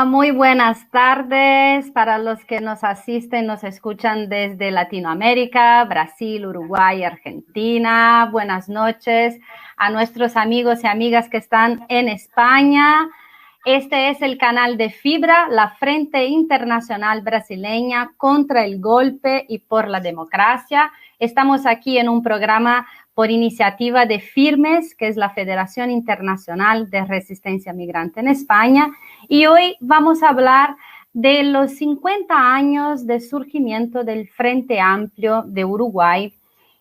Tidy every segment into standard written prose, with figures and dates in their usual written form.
Muy buenas tardes para los que nos asisten, nos escuchan desde Latinoamérica, Brasil, Uruguay, Argentina. Buenas noches a nuestros amigos y amigas que están en España. Este es el canal de Fibra, la Frente Internacional Brasileña contra el Golpe y por la Democracia. Estamos aquí en un programa por iniciativa de Firmes, que es la Federación Internacional de Resistencia Migrante en España, y hoy vamos a hablar de los 50 años de surgimiento del Frente Amplio de Uruguay,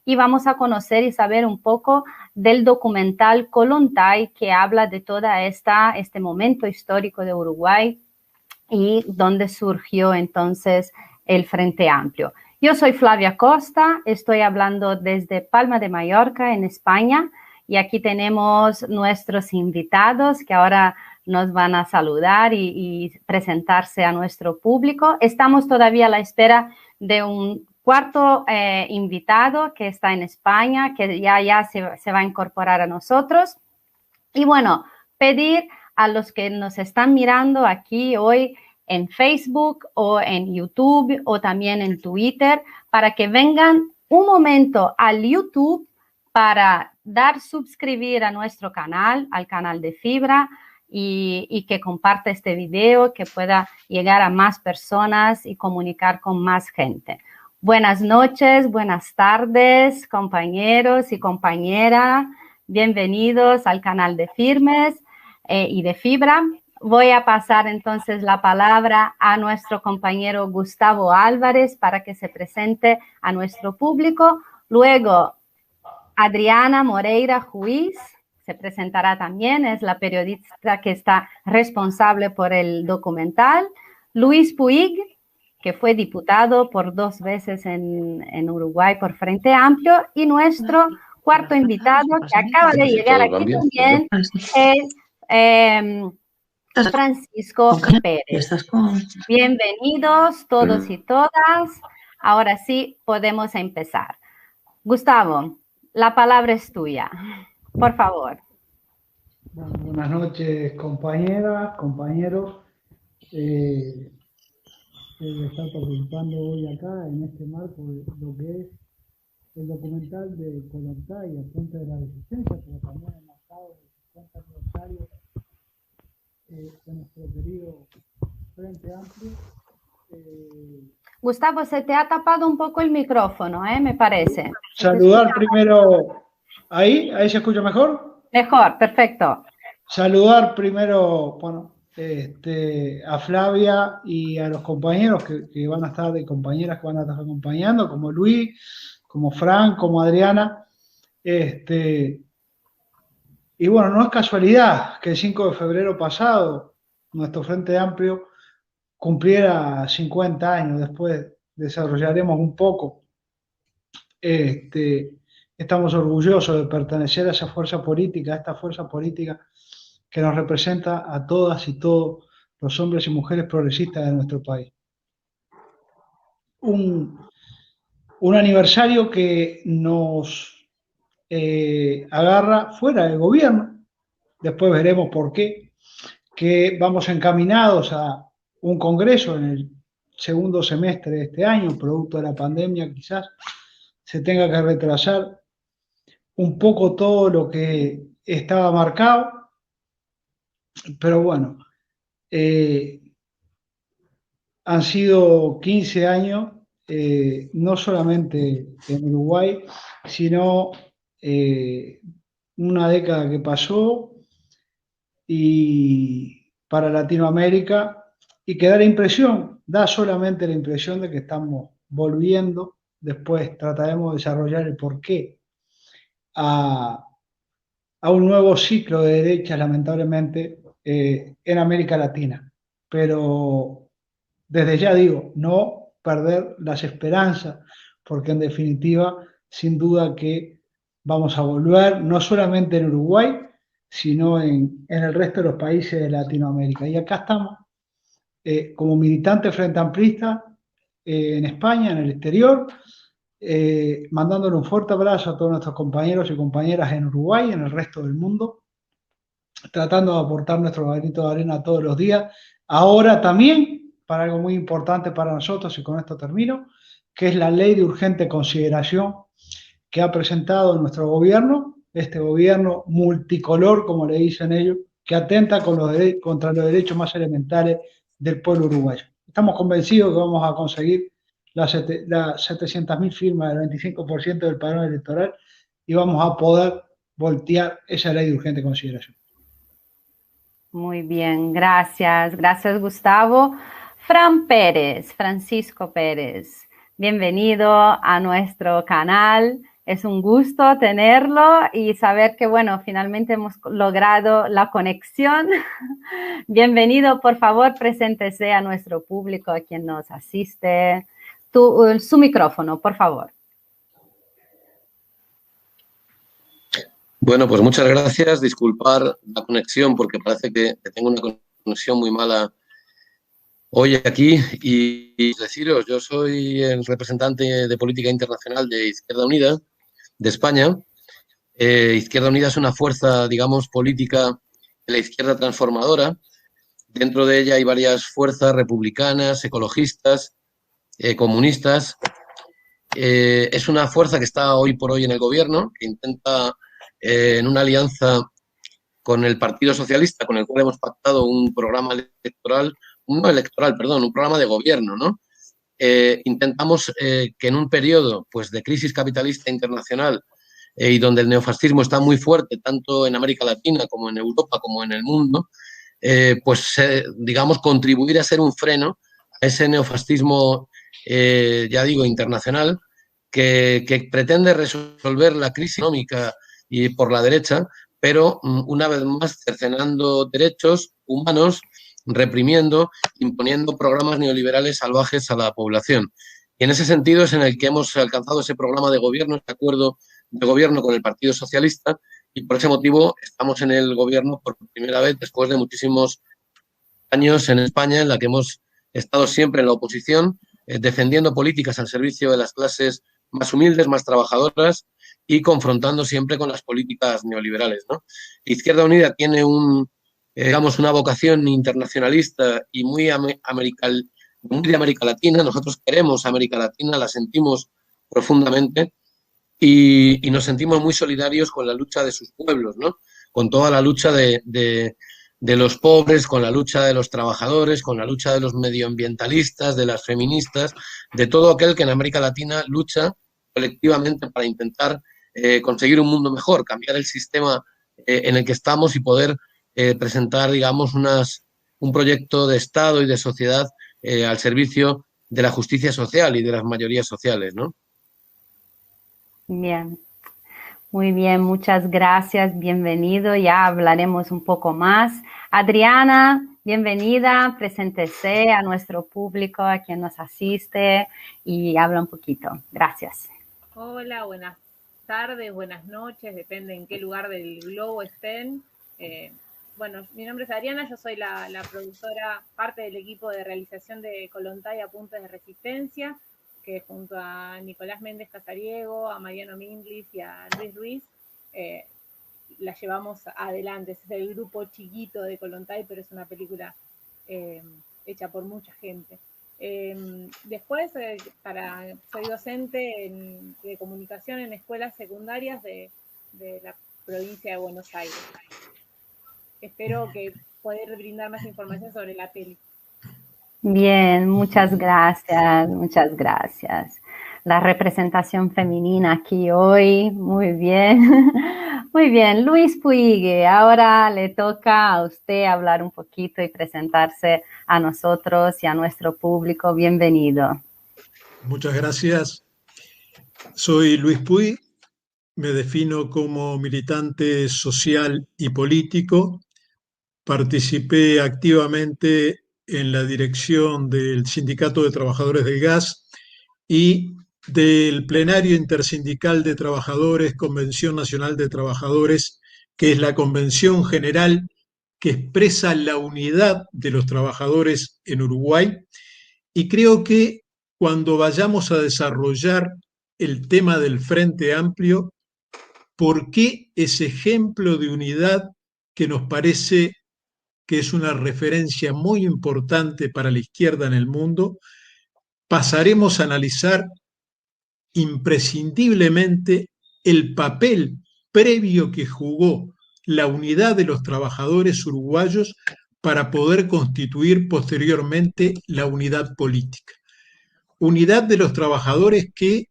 y vamos a conocer y saber un poco del documental Kollontai, que habla de toda este momento histórico de Uruguay y donde surgió entonces el Frente Amplio. Yo soy Flavia Costa, estoy hablando desde Palma de Mallorca, en España, y aquí tenemos nuestros invitados que ahora nos van a saludar y presentarse a nuestro público. Estamos todavía a la espera de un cuarto invitado que está en España, que ya se va a incorporar a nosotros. Y bueno, pedir a los que nos están mirando aquí hoy en Facebook o en YouTube o también en Twitter, para que vengan un momento al YouTube para dar suscribir a nuestro canal, al canal de Fibra, y que comparte este video, que pueda llegar a más personas y comunicar con más gente. Buenas noches, buenas tardes, compañeros y compañeras. Bienvenidos al canal de Firmes y de Fibra. Voy a pasar entonces la palabra a nuestro compañero Gustavo Álvarez para que se presente a nuestro público. Luego, Adriana Moreira Ruiz se presentará también, es la periodista que está responsable por el documental. Luis Puig, que fue diputado por 2 veces en Uruguay por Frente Amplio, y nuestro cuarto invitado, que acaba de llegar aquí también, es Francisco Pérez. Bienvenidos todos y todas. Ahora sí podemos empezar. Gustavo, la palabra es tuya. Por favor. Bueno, buenas noches, compañeras, compañeros. Estar participando hoy acá en este marco de lo que es el documental de Kollontai, el Frente de la Resistencia, pero también el marcado del 50 aniversario de nuestro querido Frente Amplio. Gustavo, se te ha tapado un poco el micrófono, me parece. Saludar primero, ¿ahí se escucha mejor? Mejor, perfecto. Saludar primero, bueno, a Flavia y a los compañeros que van a estar, y compañeras que van a estar acompañando, como Luis, como Fran, como Adriana. Y bueno, no es casualidad que el 5 de febrero pasado nuestro Frente Amplio cumpliera 50 años. Después desarrollaremos un poco. Estamos orgullosos de pertenecer a esa fuerza política, a esta fuerza política que nos representa a todas y todos los hombres y mujeres progresistas de nuestro país. Un aniversario que nos agarra fuera del gobierno, después veremos por qué, que vamos encaminados a un congreso en el segundo semestre de este año, producto de la pandemia. Quizás se tenga que retrasar un poco todo lo que estaba marcado, pero bueno, han sido 15 años, no solamente en Uruguay, sino una década que pasó y para Latinoamérica, y que da solamente la impresión de que estamos volviendo. Después trataremos de desarrollar el porqué a un nuevo ciclo de derechas, lamentablemente, en América Latina. Pero desde ya digo, no perder las esperanzas, porque en definitiva, sin duda que vamos a volver, no solamente en Uruguay, sino en el resto de los países de Latinoamérica. Y acá estamos, como militantes frente amplistas, en España, en el exterior, mandándole un fuerte abrazo a todos nuestros compañeros y compañeras en Uruguay y en el resto del mundo, tratando de aportar nuestro granito de arena todos los días Ahora también, para algo muy importante para nosotros, y con esto termino, que es la ley de urgente consideración que ha presentado nuestro gobierno, este gobierno multicolor, como le dicen ellos, que atenta contra los derechos más elementales del pueblo uruguayo. Estamos convencidos que vamos a conseguir las 700.000 firmas del 25% del padrón electoral y vamos a poder voltear esa ley de urgente consideración. Muy bien, gracias. Gracias, Gustavo. Fran Pérez, Francisco Pérez, bienvenido a nuestro canal. Es un gusto tenerlo y saber que, bueno, finalmente hemos logrado la conexión. Bienvenido, por favor, preséntese a nuestro público, a quien nos asiste. Su micrófono, por favor. Bueno, pues muchas gracias. Disculpar la conexión porque parece que tengo una conexión muy mala hoy aquí. Y deciros, yo soy el representante de política internacional de Izquierda Unida de España. Izquierda Unida es una fuerza, digamos, política de la izquierda transformadora. Dentro de ella hay varias fuerzas republicanas, ecologistas, comunistas. Es una fuerza que está hoy por hoy en el gobierno, que intenta, en una alianza con el Partido Socialista, con el cual hemos pactado un programa electoral, un programa de gobierno, ¿no? Intentamos que en un periodo pues, de crisis capitalista internacional y donde el neofascismo está muy fuerte, tanto en América Latina como en Europa, como en el mundo, digamos, contribuir a ser un freno a ese neofascismo, ya digo, internacional, que pretende resolver la crisis económica y por la derecha, pero una vez más cercenando derechos humanos, reprimiendo, imponiendo programas neoliberales salvajes a la población. Y en ese sentido es en el que hemos alcanzado ese programa de gobierno, ese acuerdo de gobierno con el Partido Socialista, y por ese motivo estamos en el gobierno por primera vez después de muchísimos años en España, en la que hemos estado siempre en la oposición, defendiendo políticas al servicio de las clases más humildes, más trabajadoras y confrontando siempre con las políticas neoliberales, ¿no? Izquierda Unida tiene digamos, una vocación internacionalista y muy de América Latina. Nosotros queremos América Latina, la sentimos profundamente y nos sentimos muy solidarios con la lucha de sus pueblos, ¿no? Con toda la lucha de los pobres, con la lucha de los trabajadores, con la lucha de los medioambientalistas, de las feministas, de todo aquel que en América Latina lucha colectivamente para intentar conseguir un mundo mejor, cambiar el sistema en el que estamos y poder presentar, digamos, un proyecto de Estado y de sociedad al servicio de la justicia social y de las mayorías sociales, ¿no? Bien, muy bien, muchas gracias, bienvenido, ya hablaremos un poco más. Adriana, bienvenida, preséntese a nuestro público, a quien nos asiste y habla un poquito. Gracias. Hola, buenas tardes, buenas noches, depende en qué lugar del globo estén. Bueno, mi nombre es Adriana, yo soy la productora, parte del equipo de realización de Kollontai Apuntes de Resistencia, que junto a Nicolás Méndez Casariego, a Mariano Minglis y a Luis Ruiz, la llevamos adelante. Es el grupo chiquito de Kollontai, pero es una película hecha por mucha gente. Después, soy docente de comunicación en escuelas secundarias de la provincia de Buenos Aires. Espero que poder brindar más información sobre la peli. Bien, muchas gracias, muchas gracias. La representación femenina aquí hoy, muy bien. Muy bien, Luis Puig, ahora le toca a usted hablar un poquito y presentarse a nosotros y a nuestro público. Bienvenido. Muchas gracias. Soy Luis Puig, me defino como militante social y político. Participé activamente en la dirección del Sindicato de Trabajadores del Gas y del Plenario Intersindical de Trabajadores, Convención Nacional de Trabajadores, que es la convención general que expresa la unidad de los trabajadores en Uruguay. Y creo que cuando vayamos a desarrollar el tema del Frente Amplio, ¿por qué ese ejemplo de unidad que nos parece que es una referencia muy importante para la izquierda en el mundo, pasaremos a analizar imprescindiblemente el papel previo que jugó la unidad de los trabajadores uruguayos para poder constituir posteriormente la unidad política. Unidad de los trabajadores que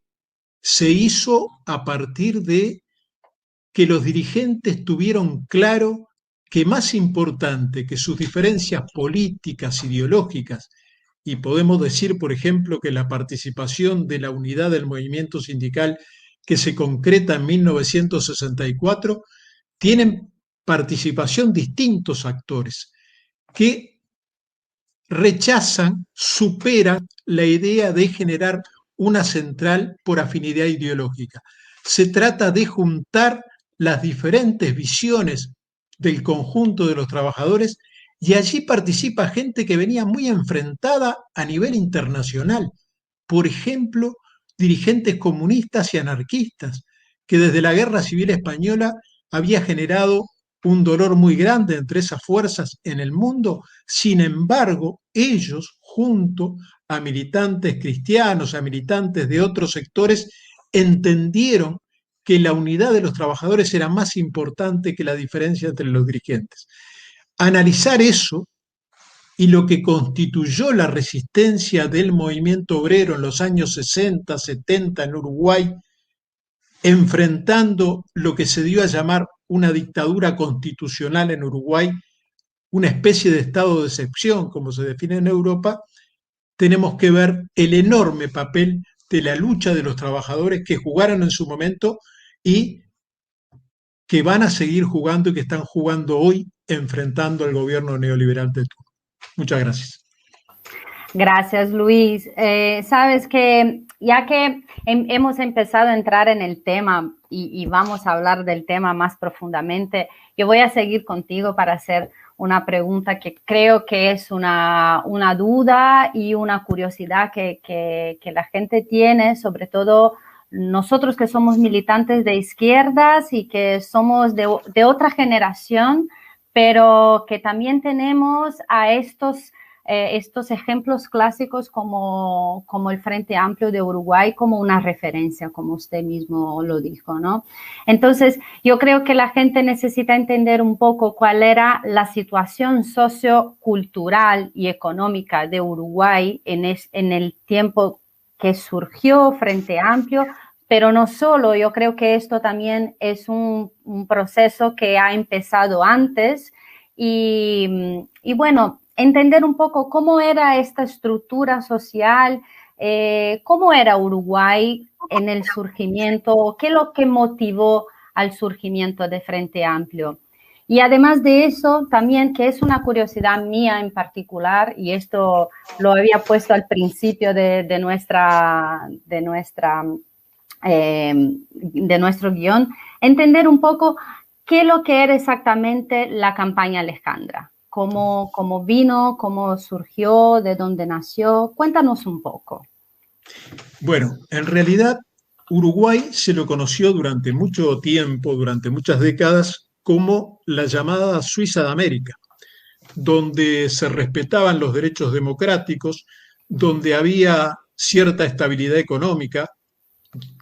se hizo a partir de que los dirigentes tuvieron claro que más importante que sus diferencias políticas, ideológicas, y podemos decir, por ejemplo, que la participación de la unidad del movimiento sindical que se concreta en 1964, tienen participación distintos actores que rechazan, superan la idea de generar una central por afinidad ideológica. Se trata de juntar las diferentes visiones del conjunto de los trabajadores y allí participa gente que venía muy enfrentada a nivel internacional. Por ejemplo, dirigentes comunistas y anarquistas, que desde la Guerra Civil Española había generado un dolor muy grande entre esas fuerzas en el mundo. Sin embargo, ellos, junto a militantes cristianos, a militantes de otros sectores, entendieron que la unidad de los trabajadores era más importante que la diferencia entre los dirigentes. Analizar eso y lo que constituyó la resistencia del movimiento obrero en los años 60, 70 en Uruguay, enfrentando lo que se dio a llamar una dictadura constitucional en Uruguay, una especie de estado de excepción, como se define en Europa, tenemos que ver el enorme papel de la lucha de los trabajadores que jugaron en su momento y que van a seguir jugando y que están jugando hoy enfrentando al gobierno neoliberal de turno. Muchas gracias. Gracias, Luis. Sabes que ya que hemos empezado a entrar en el tema y vamos a hablar del tema más profundamente, yo voy a seguir contigo para hacer una pregunta que creo que es una duda y una curiosidad que la gente tiene, sobre todo nosotros que somos militantes de izquierdas y que somos de otra generación, pero que también tenemos a estos ejemplos clásicos como el Frente Amplio de Uruguay como una referencia, como usted mismo lo dijo, ¿no? Entonces, yo creo que la gente necesita entender un poco cuál era la situación sociocultural y económica de Uruguay en el tiempo que surgió Frente Amplio, pero no solo, yo creo que esto también es un proceso que ha empezado antes y bueno, entender un poco cómo era esta estructura social, cómo era Uruguay en el surgimiento, qué es lo que motivó al surgimiento de Frente Amplio. Y además de eso, también, que es una curiosidad mía en particular, y esto lo había puesto al principio de nuestro guión, entender un poco qué es lo que era exactamente la campaña Alejandra. ¿Cómo vino? ¿Cómo surgió? ¿De dónde nació? Cuéntanos un poco. Bueno, en realidad Uruguay se lo conoció durante mucho tiempo, durante muchas décadas, como la llamada Suiza de América, donde se respetaban los derechos democráticos, donde había cierta estabilidad económica,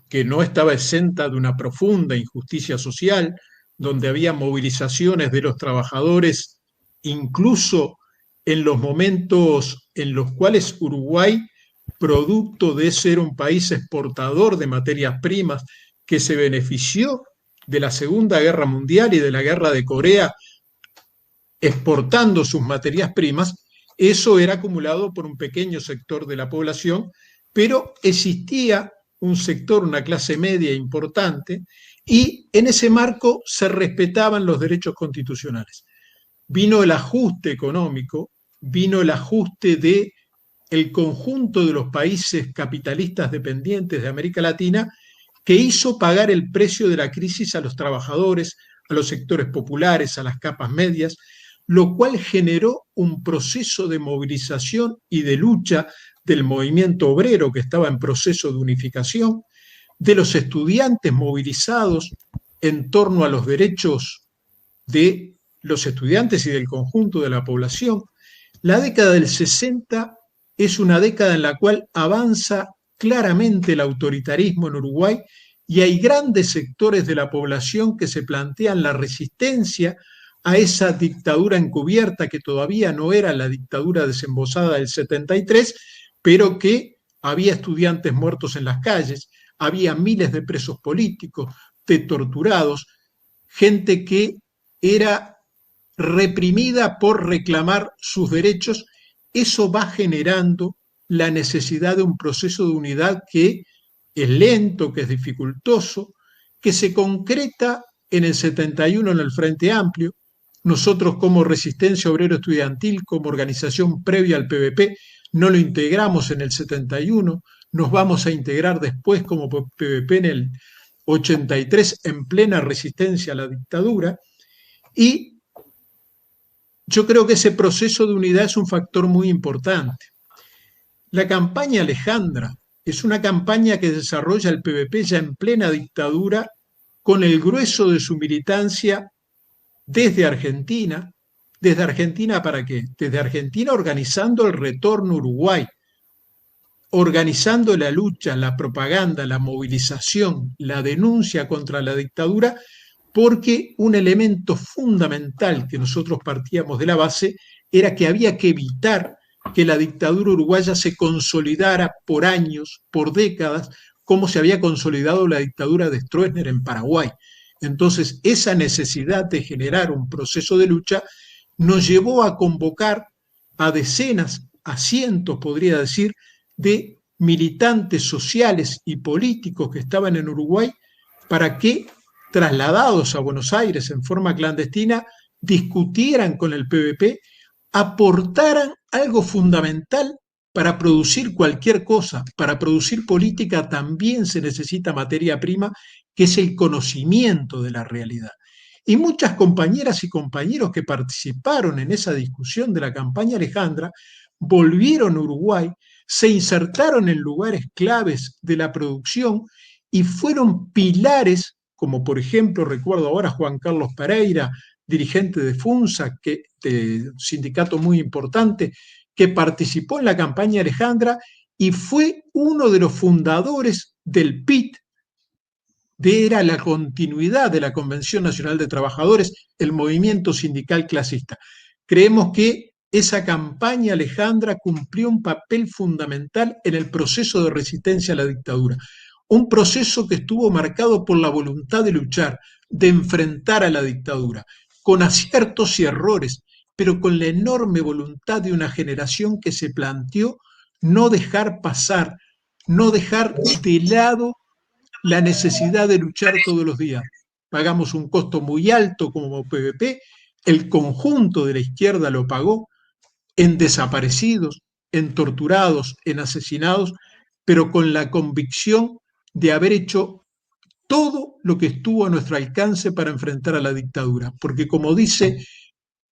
que no estaba exenta de una profunda injusticia social, donde había movilizaciones de los trabajadores incluso en los momentos en los cuales Uruguay, producto de ser un país exportador de materias primas que se benefició de la Segunda Guerra Mundial y de la Guerra de Corea, exportando sus materias primas, eso era acumulado por un pequeño sector de la población, pero existía un sector, una clase media importante, y en ese marco se respetaban los derechos constitucionales. Vino el ajuste económico, vino el ajuste del conjunto de los países capitalistas dependientes de América Latina, que hizo pagar el precio de la crisis a los trabajadores, a los sectores populares, a las capas medias, lo cual generó un proceso de movilización y de lucha del movimiento obrero que estaba en proceso de unificación, de los estudiantes movilizados en torno a los derechos de los estudiantes y del conjunto de la población, la década del 60 es una década en la cual avanza claramente el autoritarismo en Uruguay y hay grandes sectores de la población que se plantean la resistencia a esa dictadura encubierta que todavía no era la dictadura desembosada del 73, pero que había estudiantes muertos en las calles, había miles de presos políticos, de torturados, gente que era reprimida por reclamar sus derechos. Eso va generando la necesidad de un proceso de unidad que es lento, que es dificultoso, que se concreta en el 71 en el Frente Amplio. Nosotros como Resistencia Obrero Estudiantil, como organización previa al PVP, no lo integramos en el 71, nos vamos a integrar después como PVP en el 83 en plena resistencia a la dictadura, y yo creo que ese proceso de unidad es un factor muy importante. La campaña Alejandra es una campaña que desarrolla el PVP ya en plena dictadura, con el grueso de su militancia desde Argentina. ¿Desde Argentina para qué? Desde Argentina organizando el retorno a Uruguay, organizando la lucha, la propaganda, la movilización, la denuncia contra la dictadura, porque un elemento fundamental que nosotros partíamos de la base era que había que evitar que la dictadura uruguaya se consolidara por años, por décadas, como se había consolidado la dictadura de Stroessner en Paraguay. Entonces, esa necesidad de generar un proceso de lucha nos llevó a convocar a decenas, a cientos, podría decir, de militantes sociales y políticos que estaban en Uruguay para que, trasladados a Buenos Aires en forma clandestina, discutieran con el PVP, aportaran algo fundamental para producir cualquier cosa. Para producir política también se necesita materia prima, que es el conocimiento de la realidad. Y muchas compañeras y compañeros que participaron en esa discusión de la campaña Alejandra volvieron a Uruguay, se insertaron en lugares claves de la producción y fueron pilares, como por ejemplo, recuerdo ahora Juan Carlos Pereira, dirigente de FUNSA, de sindicato muy importante, que participó en la campaña Alejandra y fue uno de los fundadores del PIT, era la continuidad de la Convención Nacional de Trabajadores, el movimiento sindical clasista. Creemos que esa campaña Alejandra cumplió un papel fundamental en el proceso de resistencia a la dictadura. Un proceso que estuvo marcado por la voluntad de luchar, de enfrentar a la dictadura, con aciertos y errores, pero con la enorme voluntad de una generación que se planteó no dejar pasar, no dejar de lado la necesidad de luchar todos los días. Pagamos un costo muy alto como PVP, el conjunto de la izquierda lo pagó en desaparecidos, en torturados, en asesinados, pero con la convicción de haber hecho todo lo que estuvo a nuestro alcance para enfrentar a la dictadura. Porque como dice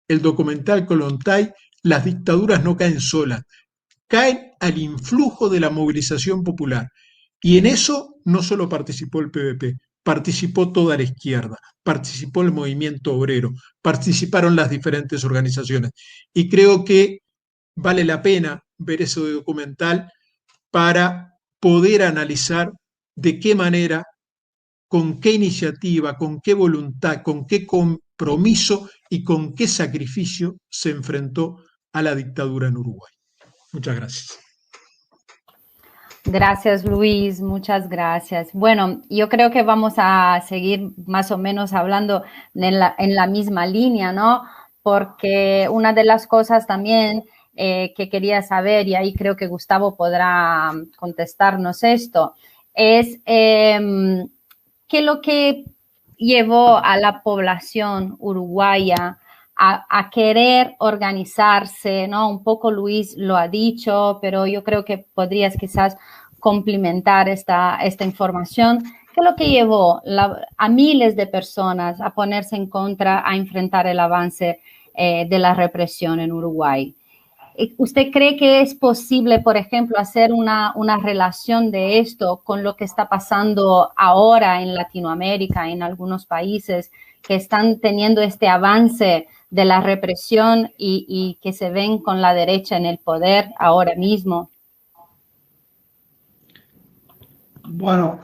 el documental Kollontai, las dictaduras no caen solas, caen al influjo de la movilización popular. Y en eso no solo participó el PVP, participó toda la izquierda, participó el movimiento obrero, participaron las diferentes organizaciones. Y creo que vale la pena ver ese documental para poder analizar de qué manera, con qué iniciativa, con qué voluntad, con qué compromiso y con qué sacrificio se enfrentó a la dictadura en Uruguay. Muchas gracias. Gracias, Luis, muchas gracias. Bueno, yo creo que vamos a seguir más o menos hablando en la misma línea, ¿no? Porque una de las cosas también que quería saber, y ahí creo que Gustavo podrá contestarnos esto, es qué es lo que llevó a la población uruguaya a querer organizarse, ¿no? Un poco Luis lo ha dicho, pero yo creo que podrías quizás complementar esta información. ¿Qué es lo que llevó a miles de personas a ponerse en contra, a enfrentar el avance de la represión en Uruguay? ¿Usted cree que es posible, por ejemplo, hacer una relación de esto con lo que está pasando ahora en Latinoamérica, en algunos países que están teniendo este avance de la represión y que se ven con la derecha en el poder ahora mismo? Bueno,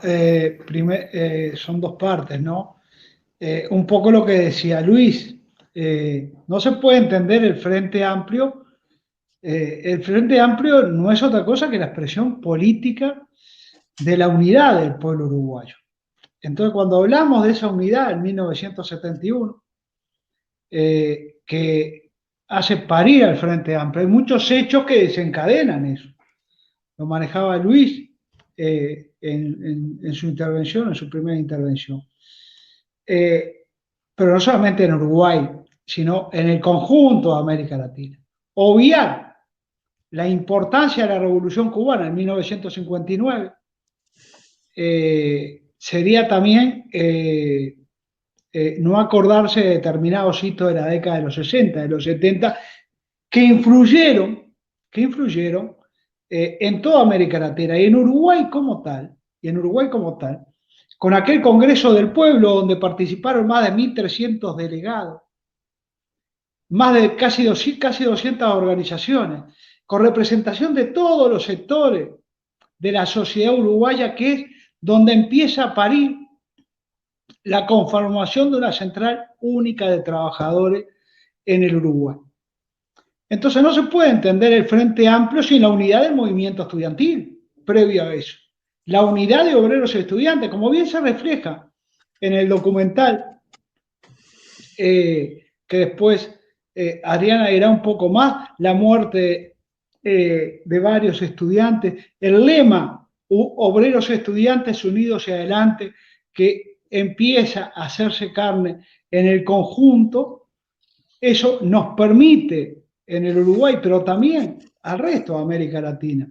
son dos partes, ¿no? Un poco lo que decía Luis, no se puede entender el Frente Amplio. El Frente Amplio no es otra cosa que la expresión política de la unidad del pueblo uruguayo. Entonces, cuando hablamos de esa unidad en 1971, que hace parir al Frente Amplio, hay muchos hechos que desencadenan eso. Lo manejaba Luis en su intervención, en su primera intervención. Pero no solamente en Uruguay, sino en el conjunto de América Latina. Obviar la importancia de la Revolución Cubana en 1959 sería también no acordarse de determinados hitos de la década de los 60, de los 70, que influyeron en toda América Latina y en Uruguay como tal, con aquel Congreso del Pueblo donde participaron más de 1.300 delegados, más de casi 200 organizaciones, con representación de todos los sectores de la sociedad uruguaya, que es donde empieza a parir la conformación de una central única de trabajadores en el Uruguay. Entonces no se puede entender el Frente Amplio sin la unidad del movimiento estudiantil, previo a eso. La unidad de obreros y estudiantes, como bien se refleja en el documental, que después Adriana dirá un poco más, la muerte de varios estudiantes, el lema obreros y estudiantes unidos hacia adelante, que empieza a hacerse carne en el conjunto. Eso nos permite en el Uruguay, pero también al resto de América Latina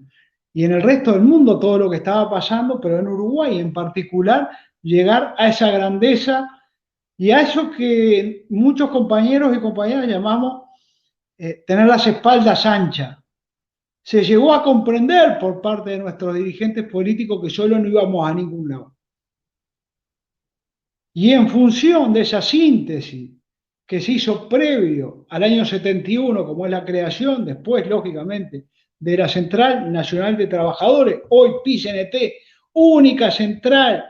y en el resto del mundo, todo lo que estaba pasando, pero en Uruguay en particular, llegar a esa grandeza y a eso que muchos compañeros y compañeras llamamos tener las espaldas anchas. Se llegó a comprender por parte de nuestros dirigentes políticos que solo no íbamos a ningún lado. Y en función de esa síntesis que se hizo previo al año 71, como es la creación, después, lógicamente, de la Central Nacional de Trabajadores, hoy PICNT, única central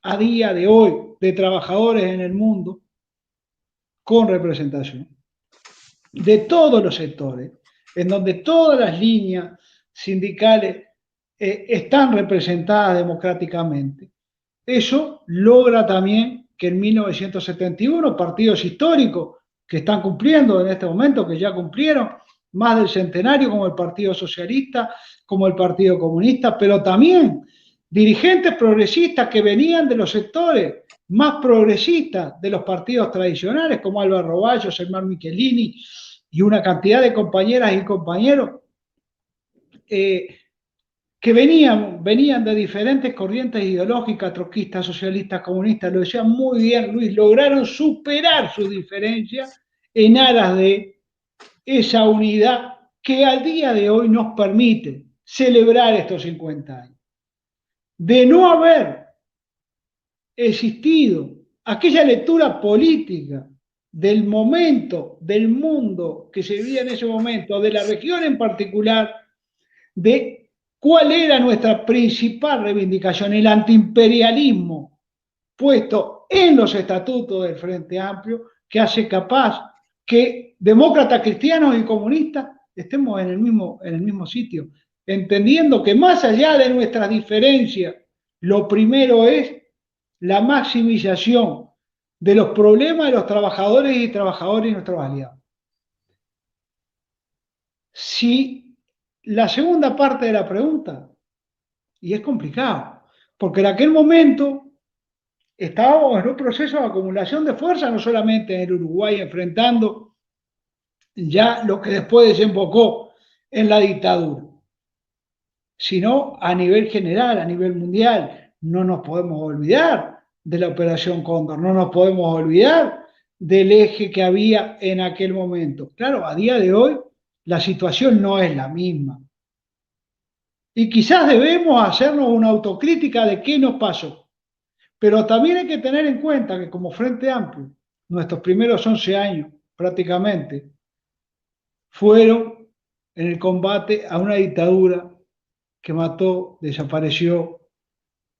a día de hoy de trabajadores en el mundo, con representación de todos los sectores, en donde todas las líneas sindicales están representadas democráticamente. Eso logra también que en 1971 partidos históricos que están cumpliendo en este momento, que ya cumplieron más del centenario, como el Partido Socialista, como el Partido Comunista, pero también dirigentes progresistas que venían de los sectores más progresistas de los partidos tradicionales, como Álvaro Roballo, Selmar Michelini y una cantidad de compañeras y compañeros que venían de diferentes corrientes ideológicas, trotskistas, socialistas, comunistas, lo decía muy bien Luis, lograron superar sus diferencias en aras de esa unidad que al día de hoy nos permite celebrar estos 50 años. De no haber existido aquella lectura política del momento, del mundo que se vivía en ese momento, de la región en particular, de cuál era nuestra principal reivindicación, el antiimperialismo puesto en los estatutos del Frente Amplio, que hace capaz que demócratas, cristianos y comunistas estemos en el mismo sitio, entendiendo que más allá de nuestras diferencias, lo primero es la maximización de los problemas de los trabajadores y nuestros aliados. Si la segunda parte de la pregunta, y es complicado, porque en aquel momento estábamos en un proceso de acumulación de fuerza, no solamente en el Uruguay, enfrentando ya lo que después desembocó en la dictadura, sino a nivel general, a nivel mundial. No nos podemos olvidar de la Operación Cóndor, no nos podemos olvidar del eje que había en aquel momento. Claro, a día de hoy la situación no es la misma. Y quizás debemos hacernos una autocrítica de qué nos pasó. Pero también hay que tener en cuenta que como Frente Amplio, nuestros primeros 11 años, prácticamente, fueron en el combate a una dictadura que mató, desapareció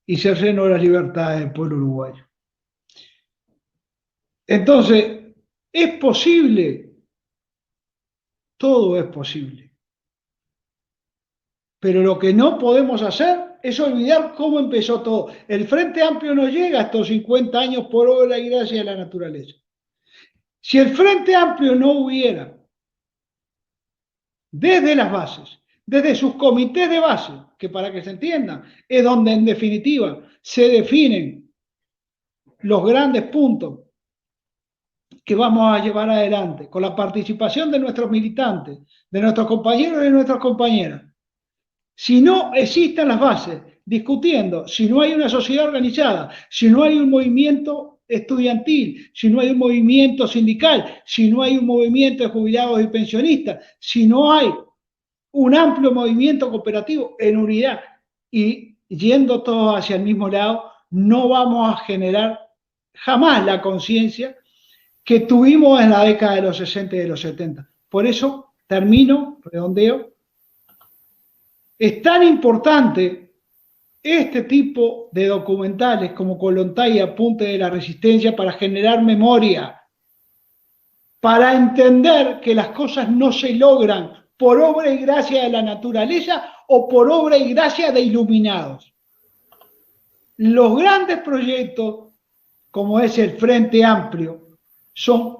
y cercenó las libertades del pueblo uruguayo. Entonces, ¿es posible? Todo es posible. Pero lo que no podemos hacer es olvidar cómo empezó todo. El Frente Amplio no llega a estos 50 años por obra y gracia de la naturaleza. Si el Frente Amplio no hubiera, desde las bases, desde sus comités de base, que para que se entienda, es donde en definitiva se definen los grandes puntos que vamos a llevar adelante, con la participación de nuestros militantes, de nuestros compañeros y de nuestras compañeras. Si no existen las bases, discutiendo, si no hay una sociedad organizada, si no hay un movimiento estudiantil, si no hay un movimiento sindical, si no hay un movimiento de jubilados y pensionistas, si no hay un amplio movimiento cooperativo en unidad y yendo todos hacia el mismo lado, no vamos a generar jamás la conciencia que tuvimos en la década de los 60 y de los 70. Por eso, termino, redondeo, es tan importante este tipo de documentales como Kollontai y Apunte de la Resistencia para generar memoria, para entender que las cosas no se logran por obra y gracia de la naturaleza o por obra y gracia de iluminados. Los grandes proyectos, como es el Frente Amplio, son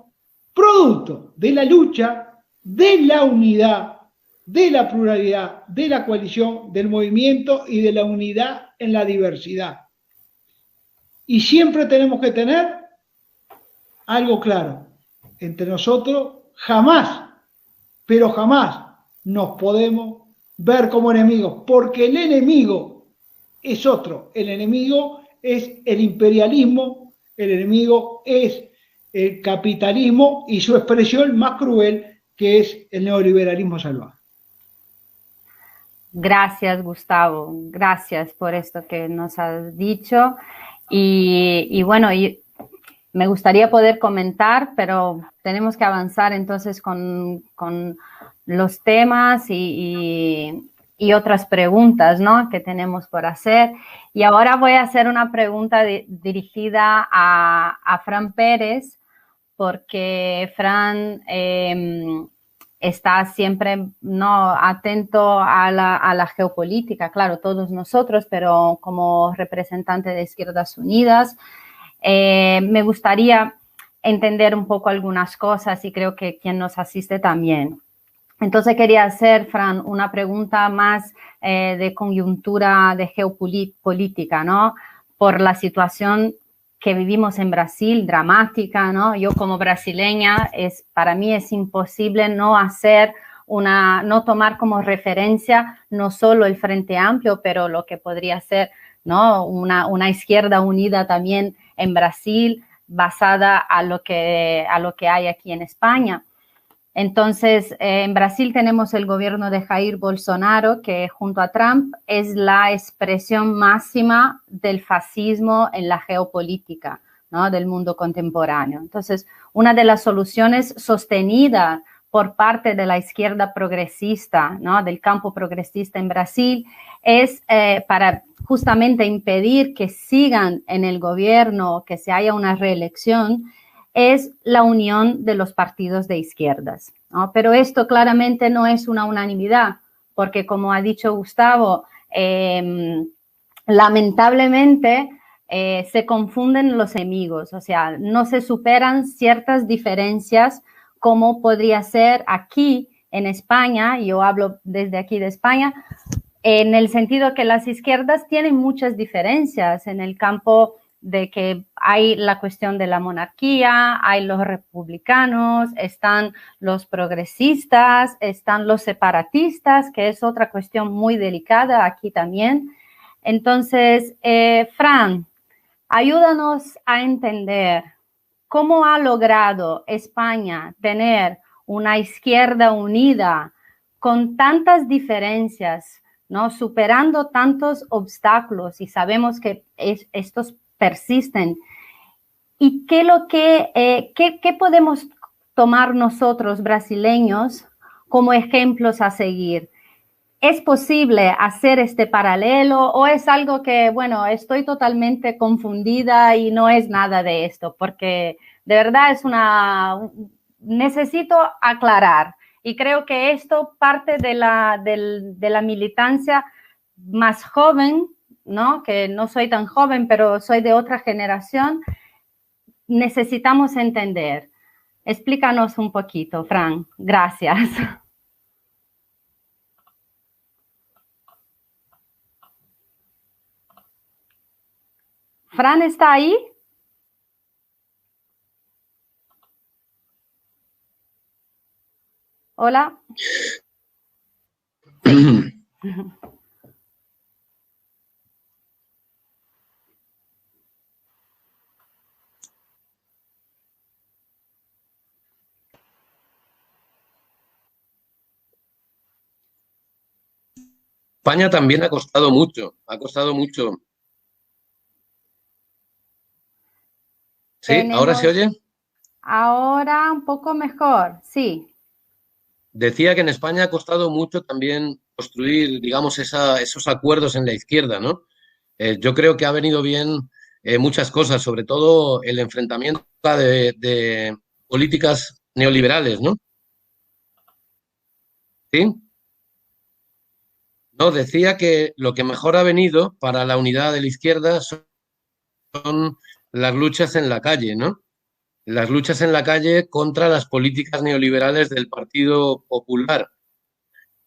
producto de la lucha, de la unidad, de la pluralidad, de la coalición, del movimiento y de la unidad en la diversidad. Y siempre tenemos que tener algo claro. Entre nosotros jamás, pero jamás nos podemos ver como enemigos, porque el enemigo es otro. El enemigo es el imperialismo, el enemigo es el capitalismo y su expresión más cruel, que es el neoliberalismo salvaje. Gracias, Gustavo. Gracias por esto que nos has dicho. Y bueno, me gustaría poder comentar, pero tenemos que avanzar entonces con los temas y otras preguntas, ¿no?, que tenemos por hacer. Y ahora voy a hacer una pregunta dirigida a Fran Pérez, porque Fran está siempre, ¿no?, atento a la geopolítica, claro, todos nosotros, pero como representante de Izquierdas Unidas, me gustaría entender un poco algunas cosas y creo que quien nos asiste también. Entonces quería hacer, Fran, una pregunta más de coyuntura de geopolítica, ¿no?, por la situación que vivimos en Brasil, dramática, ¿no? Yo como brasileña, para mí es imposible no tomar como referencia no solo el Frente Amplio, pero lo que podría ser, ¿no?, una izquierda unida también en Brasil, basada a lo que hay aquí en España. Entonces, en Brasil tenemos el gobierno de Jair Bolsonaro, que junto a Trump es la expresión máxima del fascismo en la geopolítica, ¿no?, del mundo contemporáneo. Entonces, una de las soluciones sostenidas por parte de la izquierda progresista, ¿no?, del campo progresista en Brasil, es para justamente impedir que sigan en el gobierno, que se haya una reelección, es la unión de los partidos de izquierdas, ¿no? Pero esto claramente no es una unanimidad, porque como ha dicho Gustavo, lamentablemente se confunden los enemigos, o sea, no se superan ciertas diferencias como podría ser aquí en España, y yo hablo desde aquí de España, en el sentido que las izquierdas tienen muchas diferencias en el campo de que hay la cuestión de la monarquía, hay los republicanos, están los progresistas, están los separatistas, que es otra cuestión muy delicada aquí también. Entonces, Fran, ayúdanos a entender cómo ha logrado España tener una izquierda unida con tantas diferencias, ¿no?, superando tantos obstáculos, y sabemos que estos persisten. ¿Y qué podemos tomar nosotros brasileños como ejemplos a seguir? ¿Es posible hacer este paralelo o es algo que, bueno, estoy totalmente confundida y no es nada de esto? Porque de verdad necesito aclarar y creo que esto parte de la militancia más joven, ¿no? Que no soy tan joven, pero soy de otra generación. Necesitamos entender. Explícanos un poquito, Fran. Gracias. ¿Fran está ahí? Hola. Sí. España también ha costado mucho, ha costado mucho. ¿Sí? ¿Ahora se oye? Ahora un poco mejor, sí. Decía que en España ha costado mucho también construir, digamos, esos acuerdos en la izquierda, ¿no? Yo creo que ha venido bien muchas cosas, sobre todo el enfrentamiento de políticas neoliberales, ¿no? ¿Sí? No, decía que lo que mejor ha venido para la unidad de la izquierda son las luchas en la calle, ¿no? Las luchas en la calle contra las políticas neoliberales del Partido Popular,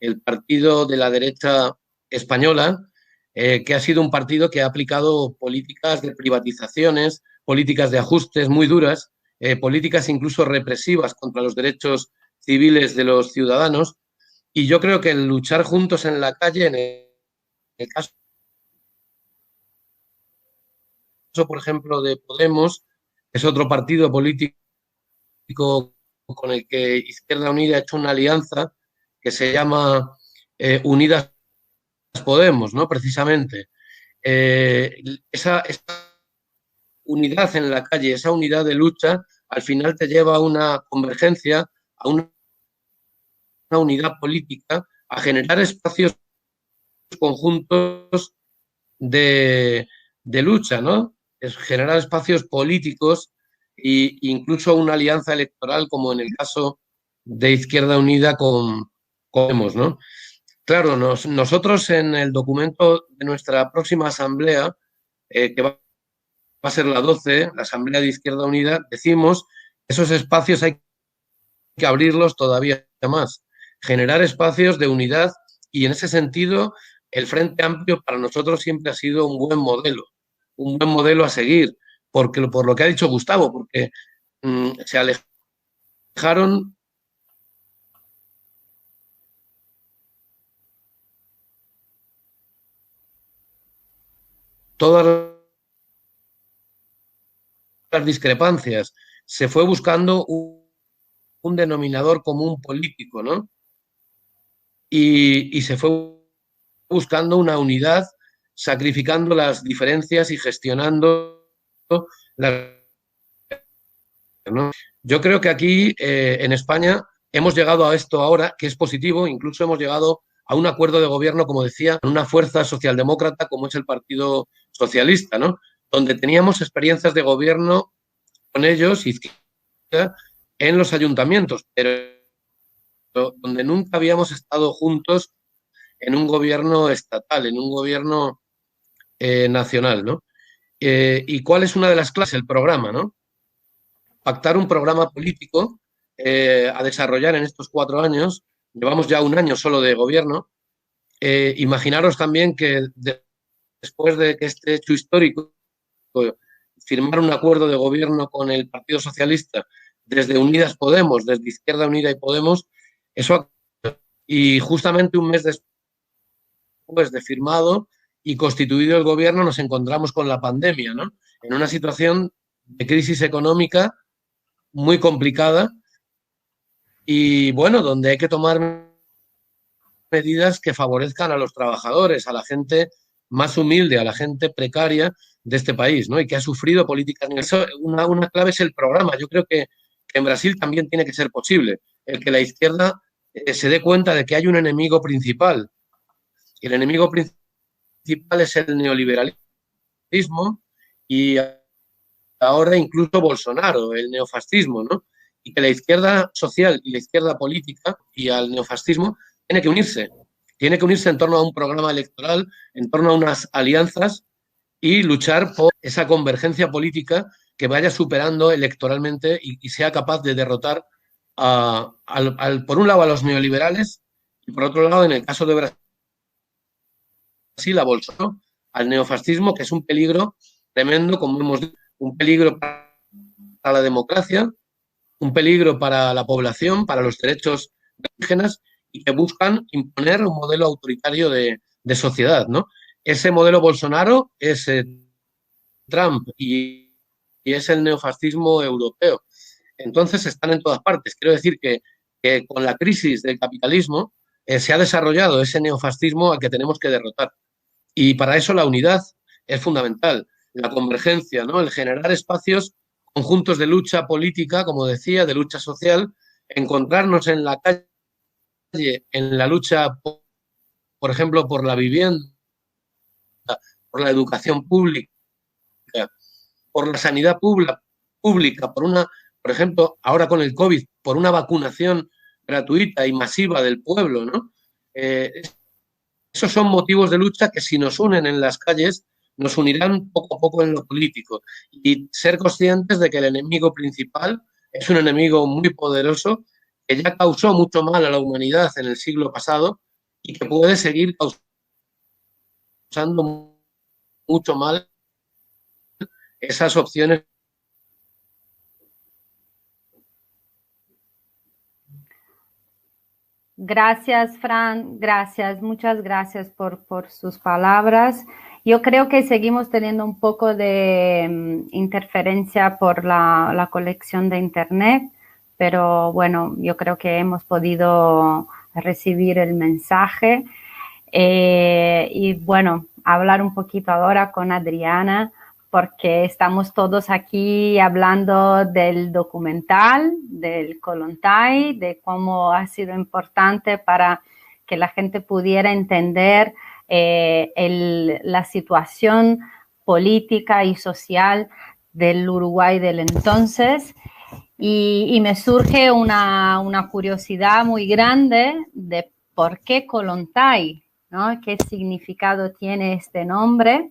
el partido de la derecha española, que ha sido un partido que ha aplicado políticas de privatizaciones, políticas de ajustes muy duras, políticas incluso represivas contra los derechos civiles de los ciudadanos. Y yo creo que el luchar juntos en la calle, en el caso, por ejemplo, de Podemos, es otro partido político con el que Izquierda Unida ha hecho una alianza que se llama Unidas Podemos, ¿no? Precisamente. Esa unidad en la calle, esa unidad de lucha, al final te lleva a una convergencia, a una unidad política, a generar espacios conjuntos de lucha, ¿no? Es generar espacios políticos e incluso una alianza electoral, como en el caso de Izquierda Unida con Podemos, ¿no? Claro, nosotros en el documento de nuestra próxima asamblea, que va a ser la 12, la Asamblea de Izquierda Unida, decimos que esos espacios hay que abrirlos todavía más, generar espacios de unidad y en ese sentido el Frente Amplio para nosotros siempre ha sido un buen modelo a seguir, porque, por lo que ha dicho Gustavo, porque se alejaron todas las discrepancias, se fue buscando un denominador común político, ¿no? Y se fue buscando una unidad, sacrificando las diferencias y gestionando las, ¿no? Yo creo que aquí en España hemos llegado a esto ahora, que es positivo, incluso hemos llegado a un acuerdo de gobierno, como decía, con una fuerza socialdemócrata como es el Partido Socialista, ¿no? Donde teníamos experiencias de gobierno con ellos en los ayuntamientos, pero donde nunca habíamos estado juntos en un gobierno estatal, en un gobierno nacional, ¿no? ¿Y cuál es una de las clases? El programa, ¿no? Pactar un programa político a desarrollar en estos 4 años. Llevamos ya un año solo de gobierno. Imaginaros también que después de que este hecho histórico, firmar un acuerdo de gobierno con el Partido Socialista desde Unidas Podemos, desde Izquierda Unida y Podemos, eso, y justamente un mes después de firmado y constituido el gobierno nos encontramos con la pandemia, ¿no? En una situación de crisis económica muy complicada y, bueno, donde hay que tomar medidas que favorezcan a los trabajadores, a la gente más humilde, a la gente precaria de este país, ¿no? Y que ha sufrido políticas. Una clave es el programa. Yo creo que que en Brasil también tiene que ser posible, el que la izquierda se dé cuenta de que hay un enemigo principal. Y el enemigo principal es el neoliberalismo y ahora incluso Bolsonaro, el neofascismo, ¿no? Y que la izquierda social y la izquierda política y al neofascismo tiene que unirse en torno a un programa electoral, en torno a unas alianzas y luchar por esa convergencia política que vaya superando electoralmente y sea capaz de derrotar por un lado a los neoliberales y por otro lado, en el caso de Brasil, a Bolsonaro, al neofascismo, que es un peligro tremendo, como hemos dicho, un peligro para la democracia, un peligro para la población, para los derechos indígenas y que buscan imponer un modelo autoritario de sociedad, ¿no? Ese modelo Bolsonaro es Trump y es el neofascismo europeo. Entonces están en todas partes. Quiero decir que con la crisis del capitalismo se ha desarrollado ese neofascismo al que tenemos que derrotar. Y para eso la unidad es fundamental, la convergencia, ¿no? El generar espacios conjuntos de lucha política, como decía, de lucha social, encontrarnos en la calle, en la lucha, por ejemplo, por la vivienda, por la educación pública, por la sanidad pública, por ejemplo, ahora con el COVID, por una vacunación gratuita y masiva del pueblo, ¿no? Esos son motivos de lucha que si nos unen en las calles, nos unirán poco a poco en lo político. Y ser conscientes de que el enemigo principal es un enemigo muy poderoso que ya causó mucho mal a la humanidad en el siglo pasado y que puede seguir causando mucho mal esas opciones. Gracias, Fran. Gracias, muchas gracias por sus palabras. Yo creo que seguimos teniendo un poco de interferencia por la conexión de Internet, pero bueno, yo creo que hemos podido recibir el mensaje. Y bueno, hablar un poquito ahora con Adriana, porque estamos todos aquí hablando del documental, del Kollontai, de cómo ha sido importante para que la gente pudiera entender la situación política y social del Uruguay del entonces. Y me surge una curiosidad muy grande de por qué Kollontai, ¿no? ¿Qué significado tiene este nombre?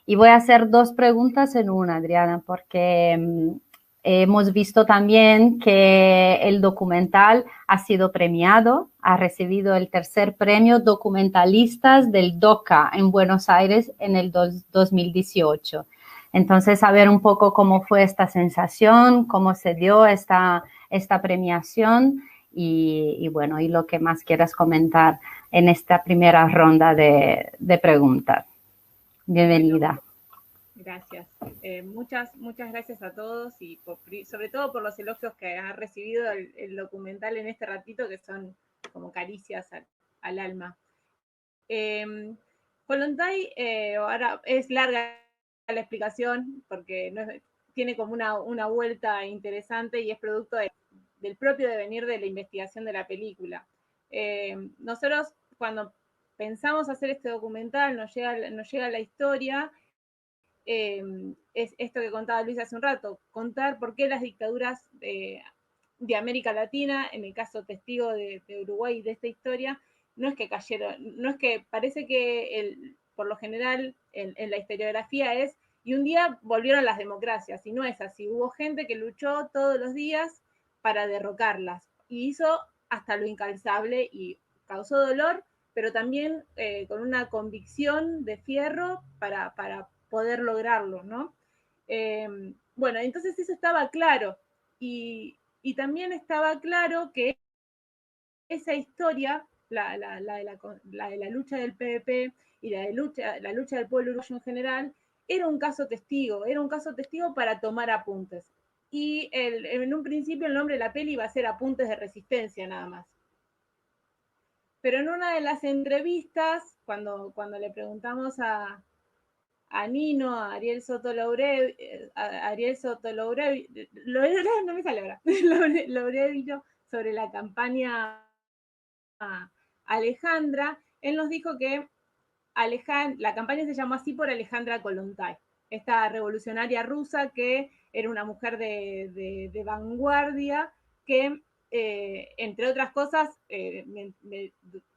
Y voy a hacer dos preguntas en una, Adriana, porque hemos visto también que el documental ha sido premiado, ha recibido el tercer premio Documentalistas del DOCA en Buenos Aires en el 2018. Entonces, saber un poco cómo fue esta sensación, cómo se dio esta premiación y bueno, y lo que más quieras comentar en esta primera ronda de preguntas. Bienvenida. Gracias. Muchas gracias a todos y sobre todo por los elogios que ha recibido el documental en este ratito, que son como caricias al alma. Kollontai, ahora es larga la explicación porque tiene como una vuelta interesante y es producto del propio devenir de la investigación de la película. Nosotros cuando pensamos hacer este documental, nos llega la historia, es esto que contaba Luis hace un rato, contar por qué las dictaduras de América Latina, en el caso testigo de Uruguay y de esta historia, no es que cayeron, no es que parece que por lo general en la historiografía y un día volvieron las democracias, y no es así. Hubo gente que luchó todos los días para derrocarlas y hizo hasta lo incalzable y causó dolor, pero también con una convicción de fierro para poder lograrlo, ¿no? Bueno, entonces eso estaba claro y también estaba claro que esa historia, la de la lucha del PVP y la lucha del pueblo uruguayo en general, era un caso testigo para tomar apuntes. Y en un principio el nombre de la peli iba a ser Apuntes de Resistencia nada más. Pero en una de las entrevistas, cuando le preguntamos a Nino, a Ariel Soto Loureiro, no me sale ahora, Loureiro, sobre la campaña Alejandra. Él nos dijo que la campaña se llamó así por Alejandra Kollontai, esta revolucionaria rusa que era una mujer de vanguardia que, entre otras cosas,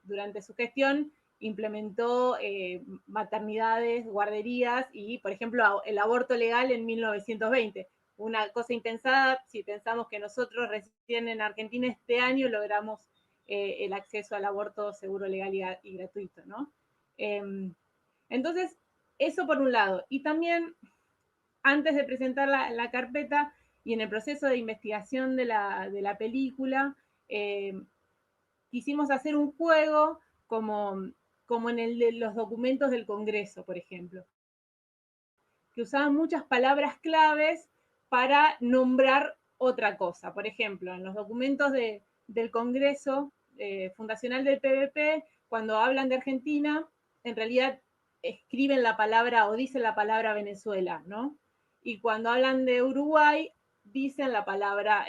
durante su gestión implementó maternidades, guarderías y, por ejemplo, el aborto legal en 1920. Una cosa impensada si pensamos que nosotros recién en Argentina este año logramos el acceso al aborto seguro, legal y gratuito, ¿no? Entonces, eso por un lado. Y también, antes de presentar la carpeta y en el proceso de investigación de la película, quisimos hacer un juego como en el de los documentos del Congreso, por ejemplo, que usaban muchas palabras claves para nombrar otra cosa. Por ejemplo, en los documentos del Congreso fundacional del PVP, cuando hablan de Argentina, en realidad escriben la palabra o dicen la palabra Venezuela, ¿no? Y cuando hablan de Uruguay, dicen la palabra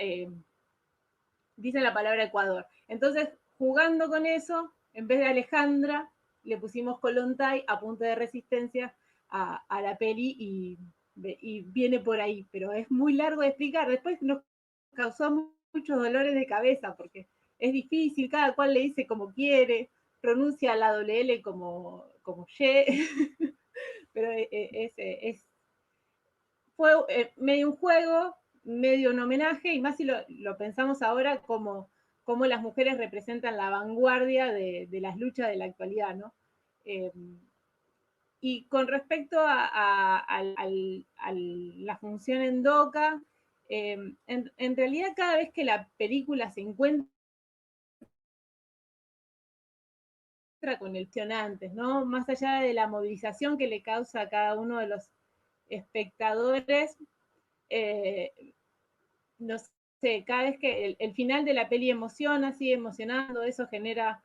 Ecuador. Entonces, jugando con eso, en vez de Alejandra, le pusimos Kollontai a punto de resistencia a la peli y viene por ahí, pero es muy largo de explicar. Después nos causó muchos dolores de cabeza porque es difícil, cada cual le dice como quiere, pronuncia la doble L como Y, pero fue medio un juego, medio un homenaje, y más si lo pensamos ahora como las mujeres representan la vanguardia de las luchas de la actualidad, ¿no? Y con respecto a la función en DOCA, en realidad cada vez que la película se encuentra con el antes, ¿no? Más allá de la movilización que le causa a cada uno de los espectadores, no sé, cada vez que el final de la peli emociona, sigue emocionando, eso genera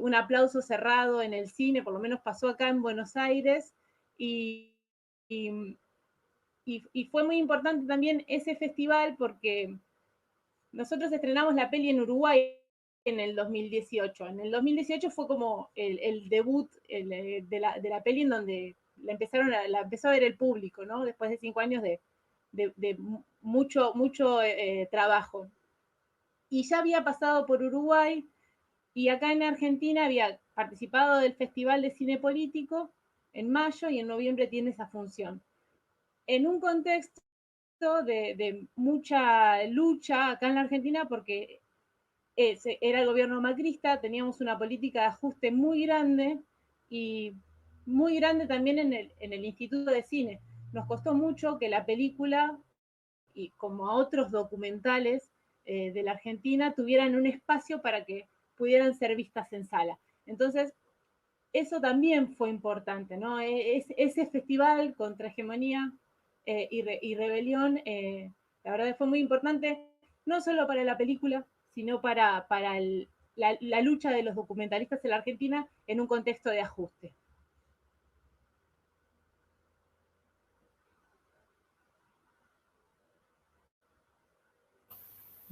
un aplauso cerrado en el cine, por lo menos pasó acá en Buenos Aires, y fue muy importante también ese festival porque nosotros estrenamos la peli en Uruguay en el 2018. En el 2018 fue como el debut de la peli en donde la empezó a ver el público, ¿no? Después de 5 años de mucho trabajo. Y ya había pasado por Uruguay y acá en Argentina había participado del Festival de Cine Político en mayo y en noviembre tiene esa función. En un contexto de mucha lucha acá en la Argentina porque era el gobierno macrista, teníamos una política de ajuste muy grande y muy grande también en el Instituto de Cine. Nos costó mucho que la película, y como a otros documentales de la Argentina, tuvieran un espacio para que pudieran ser vistas en sala. Entonces, eso también fue importante, ¿no? Ese festival contra hegemonía y rebelión, la verdad fue muy importante, no solo para la película, sino para la lucha de los documentalistas en la Argentina en un contexto de ajuste.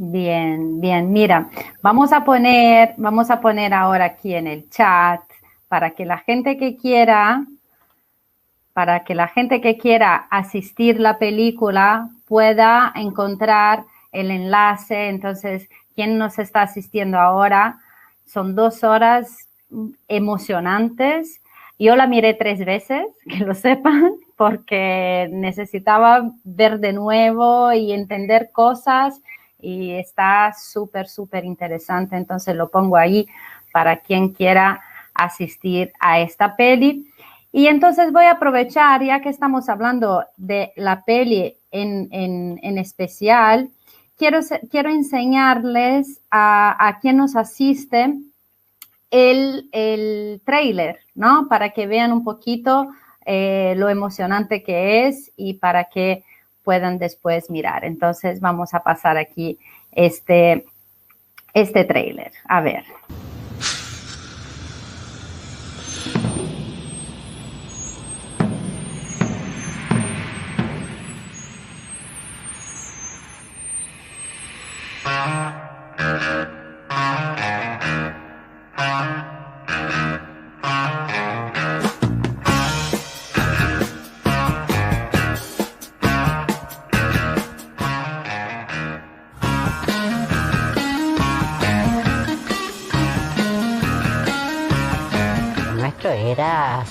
Bien, bien. Mira, vamos a poner ahora aquí en el chat para que la gente que quiera asistir la película pueda encontrar el enlace. Entonces, quien nos está asistiendo ahora, son 2 horas emocionantes. Yo la miré 3 veces, que lo sepan, porque necesitaba ver de nuevo y entender cosas. Y está súper, súper interesante. Entonces lo pongo ahí para quien quiera asistir a esta peli. Y entonces voy a aprovechar, ya que estamos hablando de la peli en especial, quiero enseñarles a quien nos asiste el tráiler, ¿no? Para que vean un poquito lo emocionante que es y para que puedan después mirar. Entonces vamos a pasar aquí este tráiler. A ver.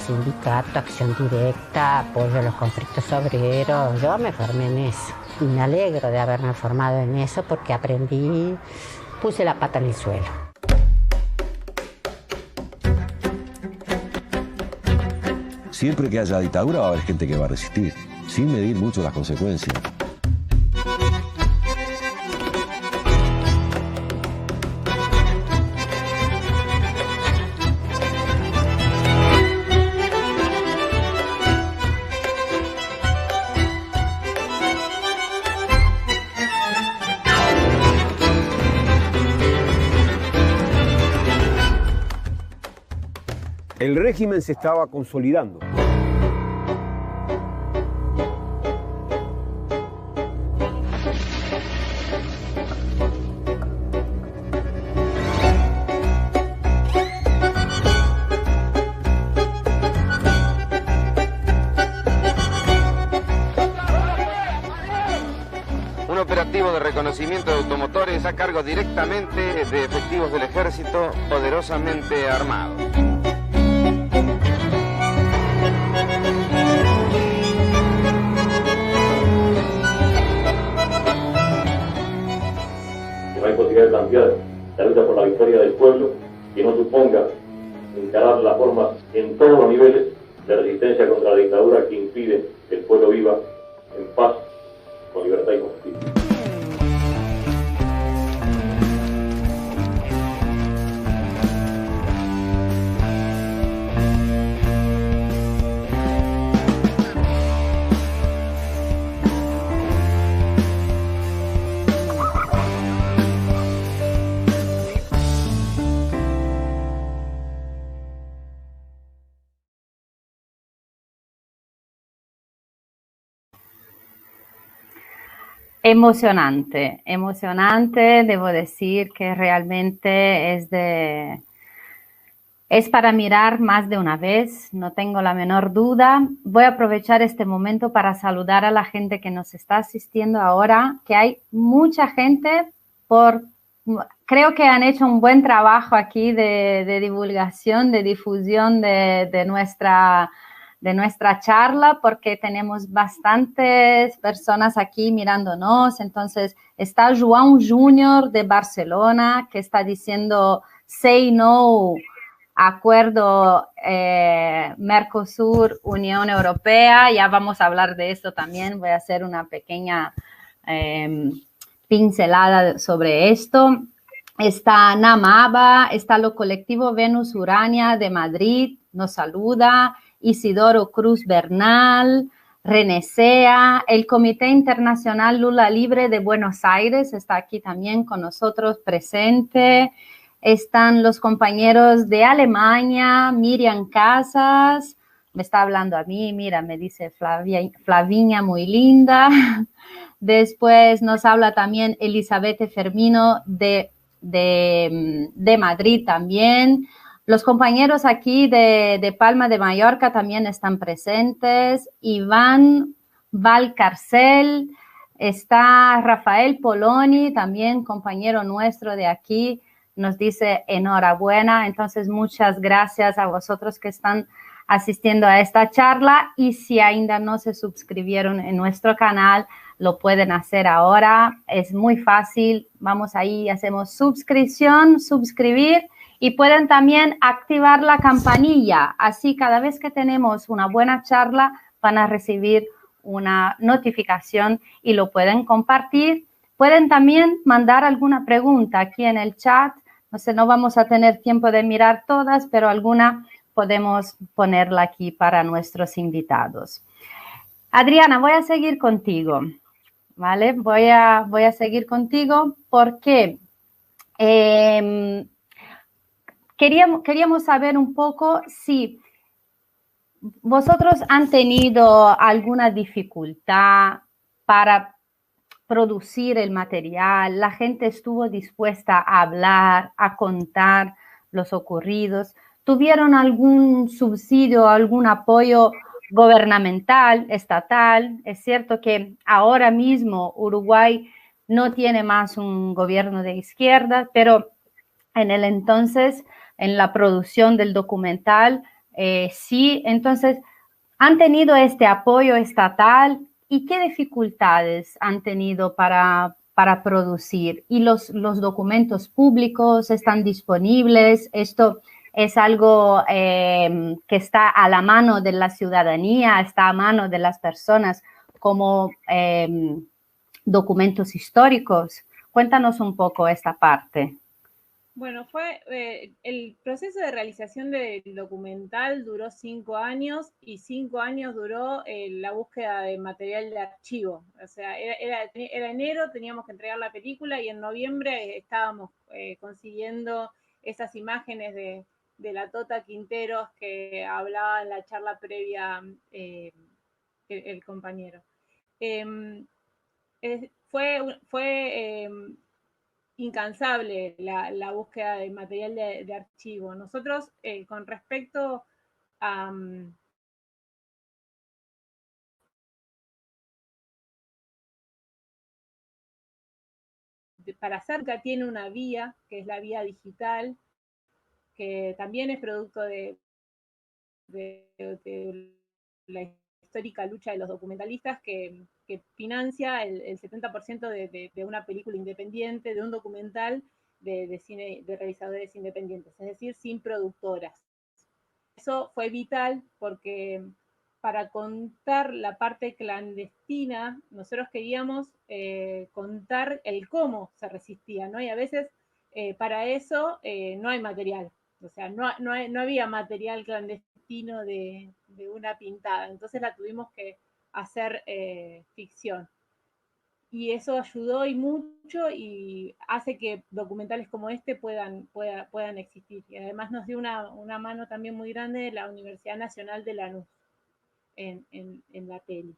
sindicato, acción directa, apoyo a los conflictos obreros. Yo me formé en eso y me alegro de haberme formado en eso porque aprendí, puse la pata en el suelo. Siempre que haya dictadura va a haber gente que va a resistir, sin medir mucho las consecuencias. El régimen se estaba consolidando. Un operativo de reconocimiento de automotores a cargo directamente de efectivos del ejército poderosamente armados. No hay posibilidad de plantear la lucha por la victoria del pueblo que no suponga encarar las formas en todos los niveles de resistencia contra la dictadura que impide que el pueblo viva en paz, con libertad y con justicia. Emocionante, emocionante, debo decir que realmente es para mirar más de una vez, no tengo la menor duda. Voy a aprovechar este momento para saludar a la gente que nos está asistiendo ahora, que hay mucha gente creo que han hecho un buen trabajo aquí de divulgación, de difusión de nuestra charla, porque tenemos bastantes personas aquí mirándonos. Entonces está João Júnior de Barcelona, que está diciendo say no, acuerdo Mercosur, Unión Europea. Ya vamos a hablar de esto también, voy a hacer una pequeña pincelada sobre esto. Está Namaba, está lo colectivo Venus Urania de Madrid, nos saluda. Isidoro Cruz Bernal, Renecea, el Comité Internacional Lula Libre de Buenos Aires está aquí también con nosotros presente. Están los compañeros de Alemania, Miriam Casas, me está hablando a mí, mira, me dice Flaviña, muy linda. Después nos habla también Elizabeth Fermino de Madrid también. Los compañeros aquí de Palma de Mallorca también están presentes. Iván Valcarcel, está Rafael Poloni, también compañero nuestro de aquí, nos dice enhorabuena. Entonces, muchas gracias a vosotros que están asistiendo a esta charla, y si ainda no se suscribieron en nuestro canal, lo pueden hacer ahora. Es muy fácil, vamos ahí, hacemos suscripción, suscribir, y pueden también activar la campanilla. Así cada vez que tenemos una buena charla van a recibir una notificación y lo pueden compartir. Pueden también mandar alguna pregunta aquí en el chat. No sé, no vamos a tener tiempo de mirar todas, pero alguna podemos ponerla aquí para nuestros invitados. Adriana, voy a seguir contigo, ¿vale? Voy a seguir contigo porque queríamos saber un poco si vosotros han tenido alguna dificultad para producir el material, la gente estuvo dispuesta a hablar, a contar los ocurridos, ¿tuvieron algún subsidio, algún apoyo gubernamental, estatal? Es cierto que ahora mismo Uruguay no tiene más un gobierno de izquierda, pero en el entonces, en la producción del documental, Sí, entonces, ¿han tenido este apoyo estatal y qué dificultades han tenido para producir? ¿Y los documentos públicos están disponibles? ¿Esto es algo que está a la mano de la ciudadanía, está a mano de las personas como documentos históricos? Cuéntanos un poco esta parte. Bueno, el proceso de realización del documental duró 5 años y 5 años duró la búsqueda de material de archivo. O sea, era enero, teníamos que entregar la película y en noviembre estábamos consiguiendo esas imágenes de la Tota Quinteros que hablaba en la charla previa el compañero. Fue incansable la búsqueda de material de archivo. Nosotros, con respecto a para Cerca tiene una vía, que es la vía digital, que también es producto de la histórica lucha de los documentalistas, que financia el 70% de una película independiente, de un documental de cine de realizadores independientes, es decir, sin productoras. Eso fue vital porque para contar la parte clandestina, nosotros queríamos contar el cómo se resistía, ¿no? Y a veces para eso no hay material, o sea, no había material clandestino de una pintada, entonces la tuvimos que hacer ficción. Y eso ayudó y mucho y hace que documentales como este puedan existir. Y además nos dio una mano también muy grande de la Universidad Nacional de Lanús en la peli.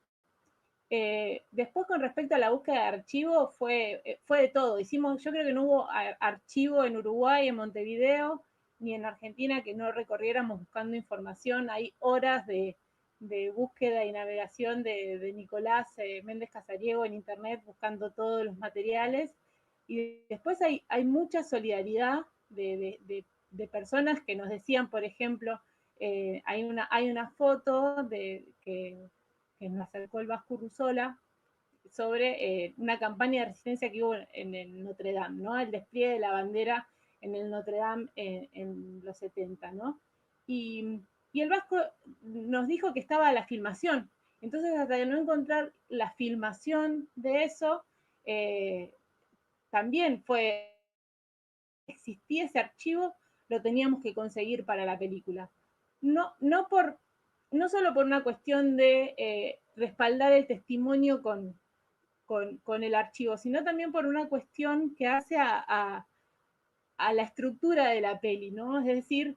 Después, con respecto a la búsqueda de archivo, fue de todo. Yo creo que no hubo archivo en Uruguay, en Montevideo, ni en Argentina que no recorriéramos buscando información. Hay horas de búsqueda y navegación de Nicolás Méndez Casariego en internet buscando todos los materiales. Y después hay mucha solidaridad de personas que nos decían, por ejemplo, hay una foto que nos acercó el Vasco Urruzola sobre una campaña de resistencia que hubo en el Notre Dame, ¿no? El despliegue de la bandera en el Notre Dame en los 70, ¿no? Y el Vasco nos dijo que estaba la filmación. Entonces, hasta que no encontrar la filmación de eso, también existía ese archivo, lo teníamos que conseguir para la película. No solo por una cuestión de respaldar el testimonio con el archivo, sino también por una cuestión que hace a la estructura de la peli, ¿no? Es decir,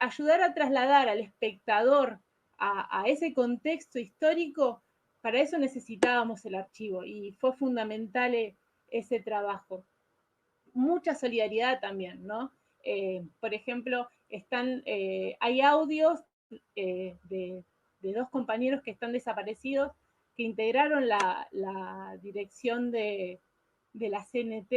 ayudar a trasladar al espectador a ese contexto histórico, para eso necesitábamos el archivo y fue fundamental ese trabajo. Mucha solidaridad también, ¿no? Por ejemplo, hay audios de 2 compañeros que están desaparecidos, que integraron la dirección de la CNT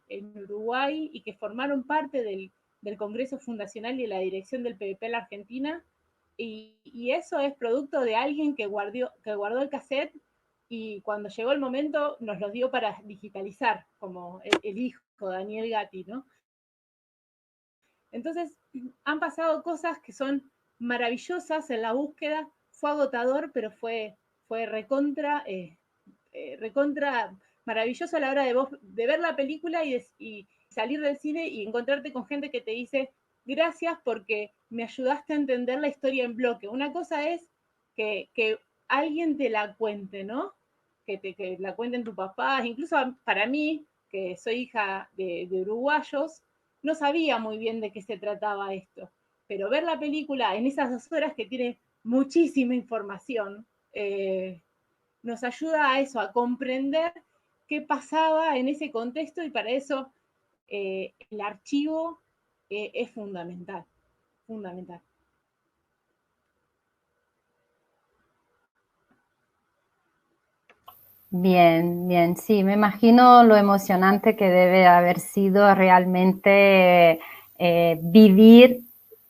en Uruguay y que formaron parte del Congreso Fundacional y de la dirección del PVP en la Argentina. Y eso es producto de alguien que guardó el cassette y cuando llegó el momento nos lo dio para digitalizar, como el hijo, Daniel Gatti, ¿no? Entonces, han pasado cosas que son maravillosas en la búsqueda, fue agotador, pero fue recontra maravilloso a la hora de ver la película y salir del cine y encontrarte con gente que te dice gracias porque me ayudaste a entender la historia en bloque. Una cosa es que alguien te la cuente, ¿no? Que la cuenten tus papás, incluso para mí, que soy hija de uruguayos, no sabía muy bien de qué se trataba esto, pero ver la película en esas 2 horas que tiene muchísima información, nos ayuda a eso, a comprender qué pasaba en ese contexto y para eso el archivo es fundamental, fundamental. Bien, bien, sí, me imagino lo emocionante que debe haber sido realmente vivir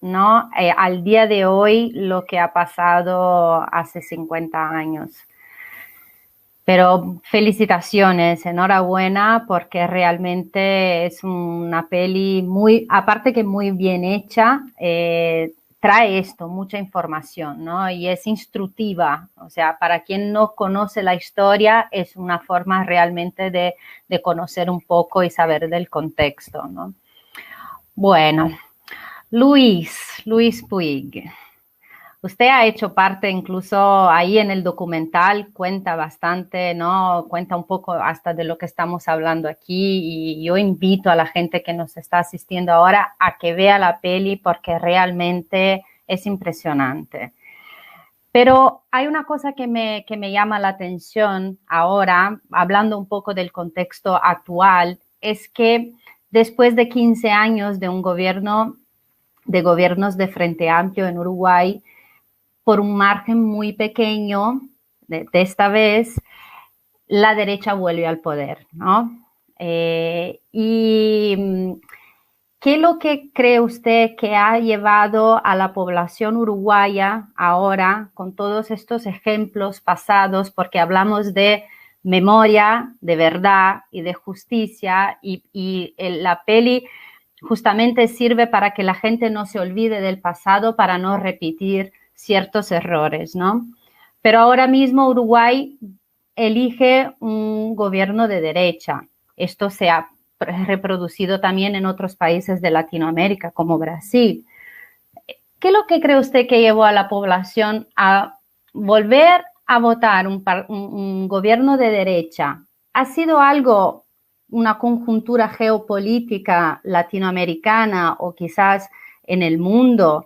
¿no? Al día de hoy lo que ha pasado hace 50 años. Pero felicitaciones, enhorabuena, porque realmente es una peli muy, aparte que muy bien hecha, trae esto, mucha información, ¿no? Y es instructiva, o sea, para quien no conoce la historia, es una forma realmente de conocer un poco y saber del contexto, ¿no? Bueno, Luis Puig. Usted ha hecho parte incluso ahí en el documental, cuenta bastante, ¿no? Cuenta un poco hasta de lo que estamos hablando aquí y yo invito a la gente que nos está asistiendo ahora a que vea la peli porque realmente es impresionante. Pero hay una cosa que me llama la atención ahora, hablando un poco del contexto actual, es que después de 15 años de un gobiernos de Frente Amplio en Uruguay, por un margen muy pequeño, de esta vez, la derecha vuelve al poder, ¿no? ¿Y qué es lo que cree usted que ha llevado a la población uruguaya ahora, con todos estos ejemplos pasados, porque hablamos de memoria, de verdad y de justicia, y la peli justamente sirve para que la gente no se olvide del pasado, para no repetir ciertos errores, ¿no? Pero ahora mismo Uruguay elige un gobierno de derecha. Esto se ha reproducido también en otros países de Latinoamérica, como Brasil. ¿Qué es lo que cree usted que llevó a la población a volver a votar un gobierno de derecha? ¿Ha sido algo, una conjuntura geopolítica latinoamericana o quizás en el mundo?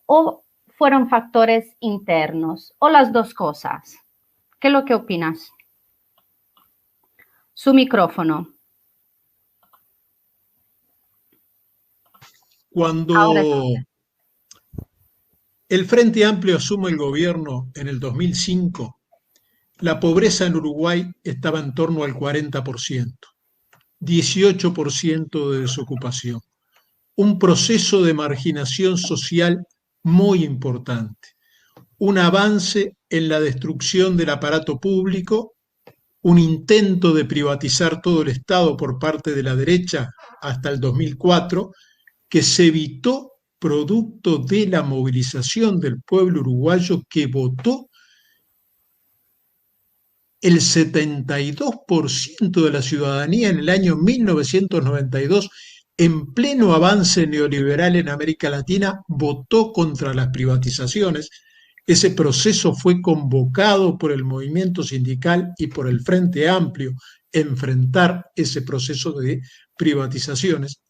¿O fueron factores internos o las dos cosas? ¿Qué es lo que opinas? Su micrófono. Cuando el Frente Amplio asume el gobierno en el 2005, la pobreza en Uruguay estaba en torno al 40%, 18% de desocupación, un proceso de marginación social muy importante, un avance en la destrucción del aparato público, un intento de privatizar todo el Estado por parte de la derecha hasta el 2004, que se evitó producto de la movilización del pueblo uruguayo que votó el 72% de la ciudadanía en el año 1992, en pleno avance neoliberal en América Latina, votó contra las privatizaciones. Ese proceso fue convocado por el movimiento sindical y por el Frente Amplio, enfrentar ese proceso de privatizaciones.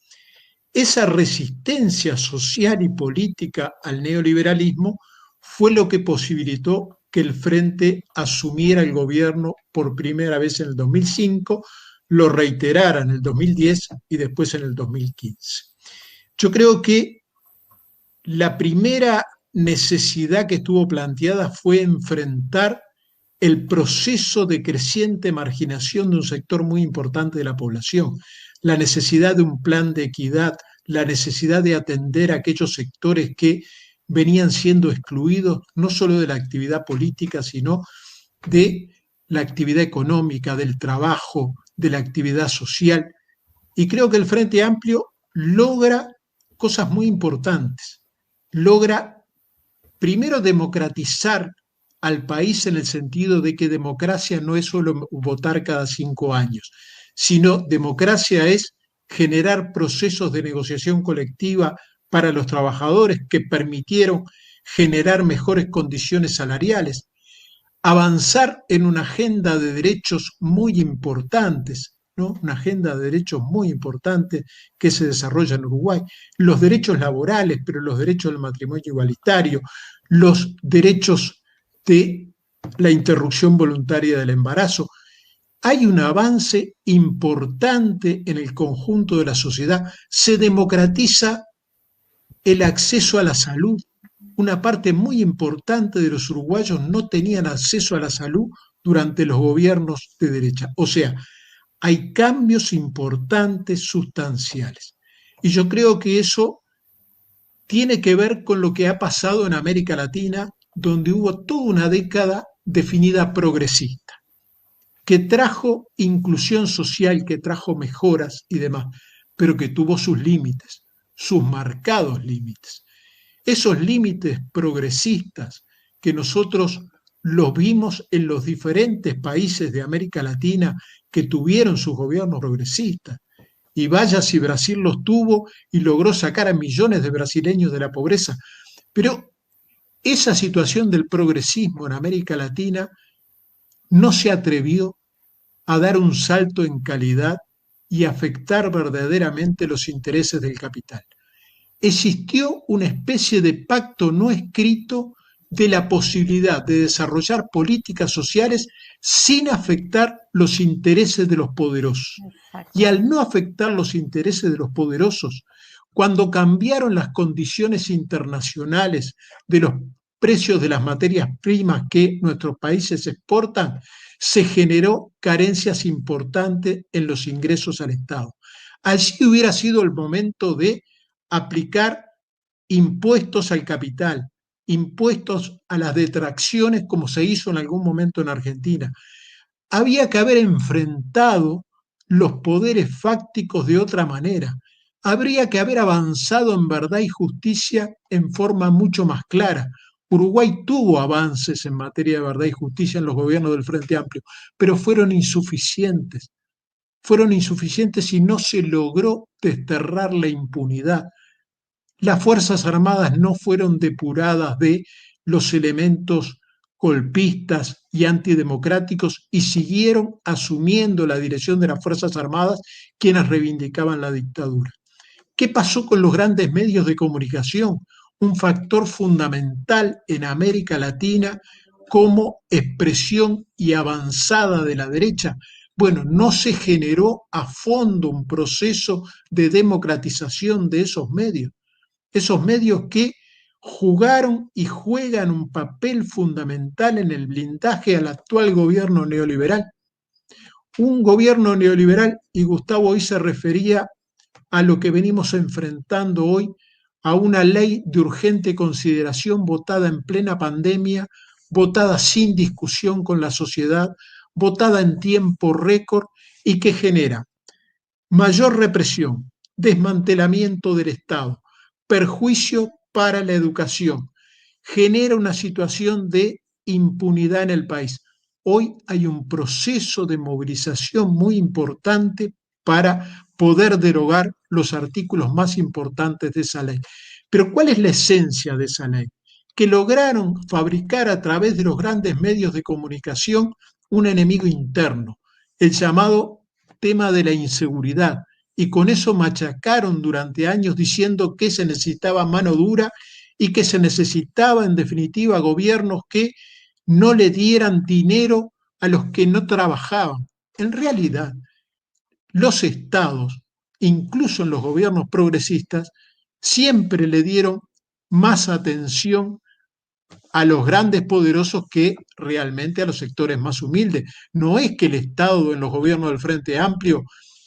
Esa resistencia social y política al neoliberalismo fue lo que posibilitó que el Frente asumiera el gobierno por primera vez en el 2005, lo reiterara en el 2010 y después en el 2015. Yo creo que la primera necesidad que estuvo planteada fue enfrentar el proceso de creciente marginación de un sector muy importante de la población, la necesidad de un plan de equidad, la necesidad de atender a aquellos sectores que venían siendo excluidos no solo de la actividad política, sino de la actividad económica, del trabajo, de la actividad social. Y creo que el Frente Amplio logra cosas muy importantes. Logra, primero, democratizar al país en el sentido de que democracia no es solo votar cada 5 años, sino democracia es generar procesos de negociación colectiva para los trabajadores que permitieron generar mejores condiciones salariales, avanzar en una agenda de derechos muy importantes, ¿no? Una agenda de derechos muy importante que se desarrolla en Uruguay, los derechos laborales, pero los derechos del matrimonio igualitario, los derechos de la interrupción voluntaria del embarazo. Hay un avance importante en el conjunto de la sociedad, se democratiza el acceso a la salud. Una parte muy importante de los uruguayos no tenían acceso a la salud durante los gobiernos de derecha. O sea, hay cambios importantes, sustanciales. Y yo creo que eso tiene que ver con lo que ha pasado en América Latina, donde hubo toda una década definida progresista, que trajo inclusión social, que trajo mejoras y demás, pero que tuvo sus límites, sus marcados límites. Esos límites progresistas que nosotros los vimos en los diferentes países de América Latina que tuvieron sus gobiernos progresistas. Y vaya si Brasil los tuvo y logró sacar a millones de brasileños de la pobreza. Pero esa situación del progresismo en América Latina no se atrevió a dar un salto en calidad y afectar verdaderamente los intereses del capital. Existió una especie de pacto no escrito de la posibilidad de desarrollar políticas sociales sin afectar los intereses de los poderosos. Y al no afectar los intereses de los poderosos, cuando cambiaron las condiciones internacionales de los precios de las materias primas que nuestros países exportan, se generó carencias importantes en los ingresos al Estado. Allí hubiera sido el momento de aplicar impuestos al capital, impuestos a las detracciones, como se hizo en algún momento en Argentina. Había que haber enfrentado los poderes fácticos de otra manera. Habría que haber avanzado en verdad y justicia en forma mucho más clara. Uruguay tuvo avances en materia de verdad y justicia en los gobiernos del Frente Amplio, pero fueron insuficientes. Fueron insuficientes y no se logró desterrar la impunidad. Las Fuerzas Armadas no fueron depuradas de los elementos golpistas y antidemocráticos y siguieron asumiendo la dirección de las Fuerzas Armadas quienes reivindicaban la dictadura. ¿Qué pasó con los grandes medios de comunicación? Un factor fundamental en América Latina como expresión y avanzada de la derecha. Bueno, no se generó a fondo un proceso de democratización de esos medios que jugaron y juegan un papel fundamental en el blindaje al actual gobierno neoliberal. Un gobierno neoliberal, y Gustavo hoy se refería a lo que venimos enfrentando hoy, a una ley de urgente consideración votada en plena pandemia, votada sin discusión con la sociedad, votada en tiempo récord y que genera mayor represión, desmantelamiento del Estado, perjuicio para la educación, genera una situación de impunidad en el país. Hoy hay un proceso de movilización muy importante para poder derogar los artículos más importantes de esa ley. Pero ¿cuál es la esencia de esa ley? Que lograron fabricar a través de los grandes medios de comunicación un enemigo interno, el llamado tema de la inseguridad, y con eso machacaron durante años diciendo que se necesitaba mano dura y que se necesitaba en definitiva gobiernos que no le dieran dinero a los que no trabajaban. En realidad, los estados, incluso en los gobiernos progresistas, siempre le dieron más atención a los grandes poderosos que realmente a los sectores más humildes. No es que el Estado en los gobiernos del Frente Amplio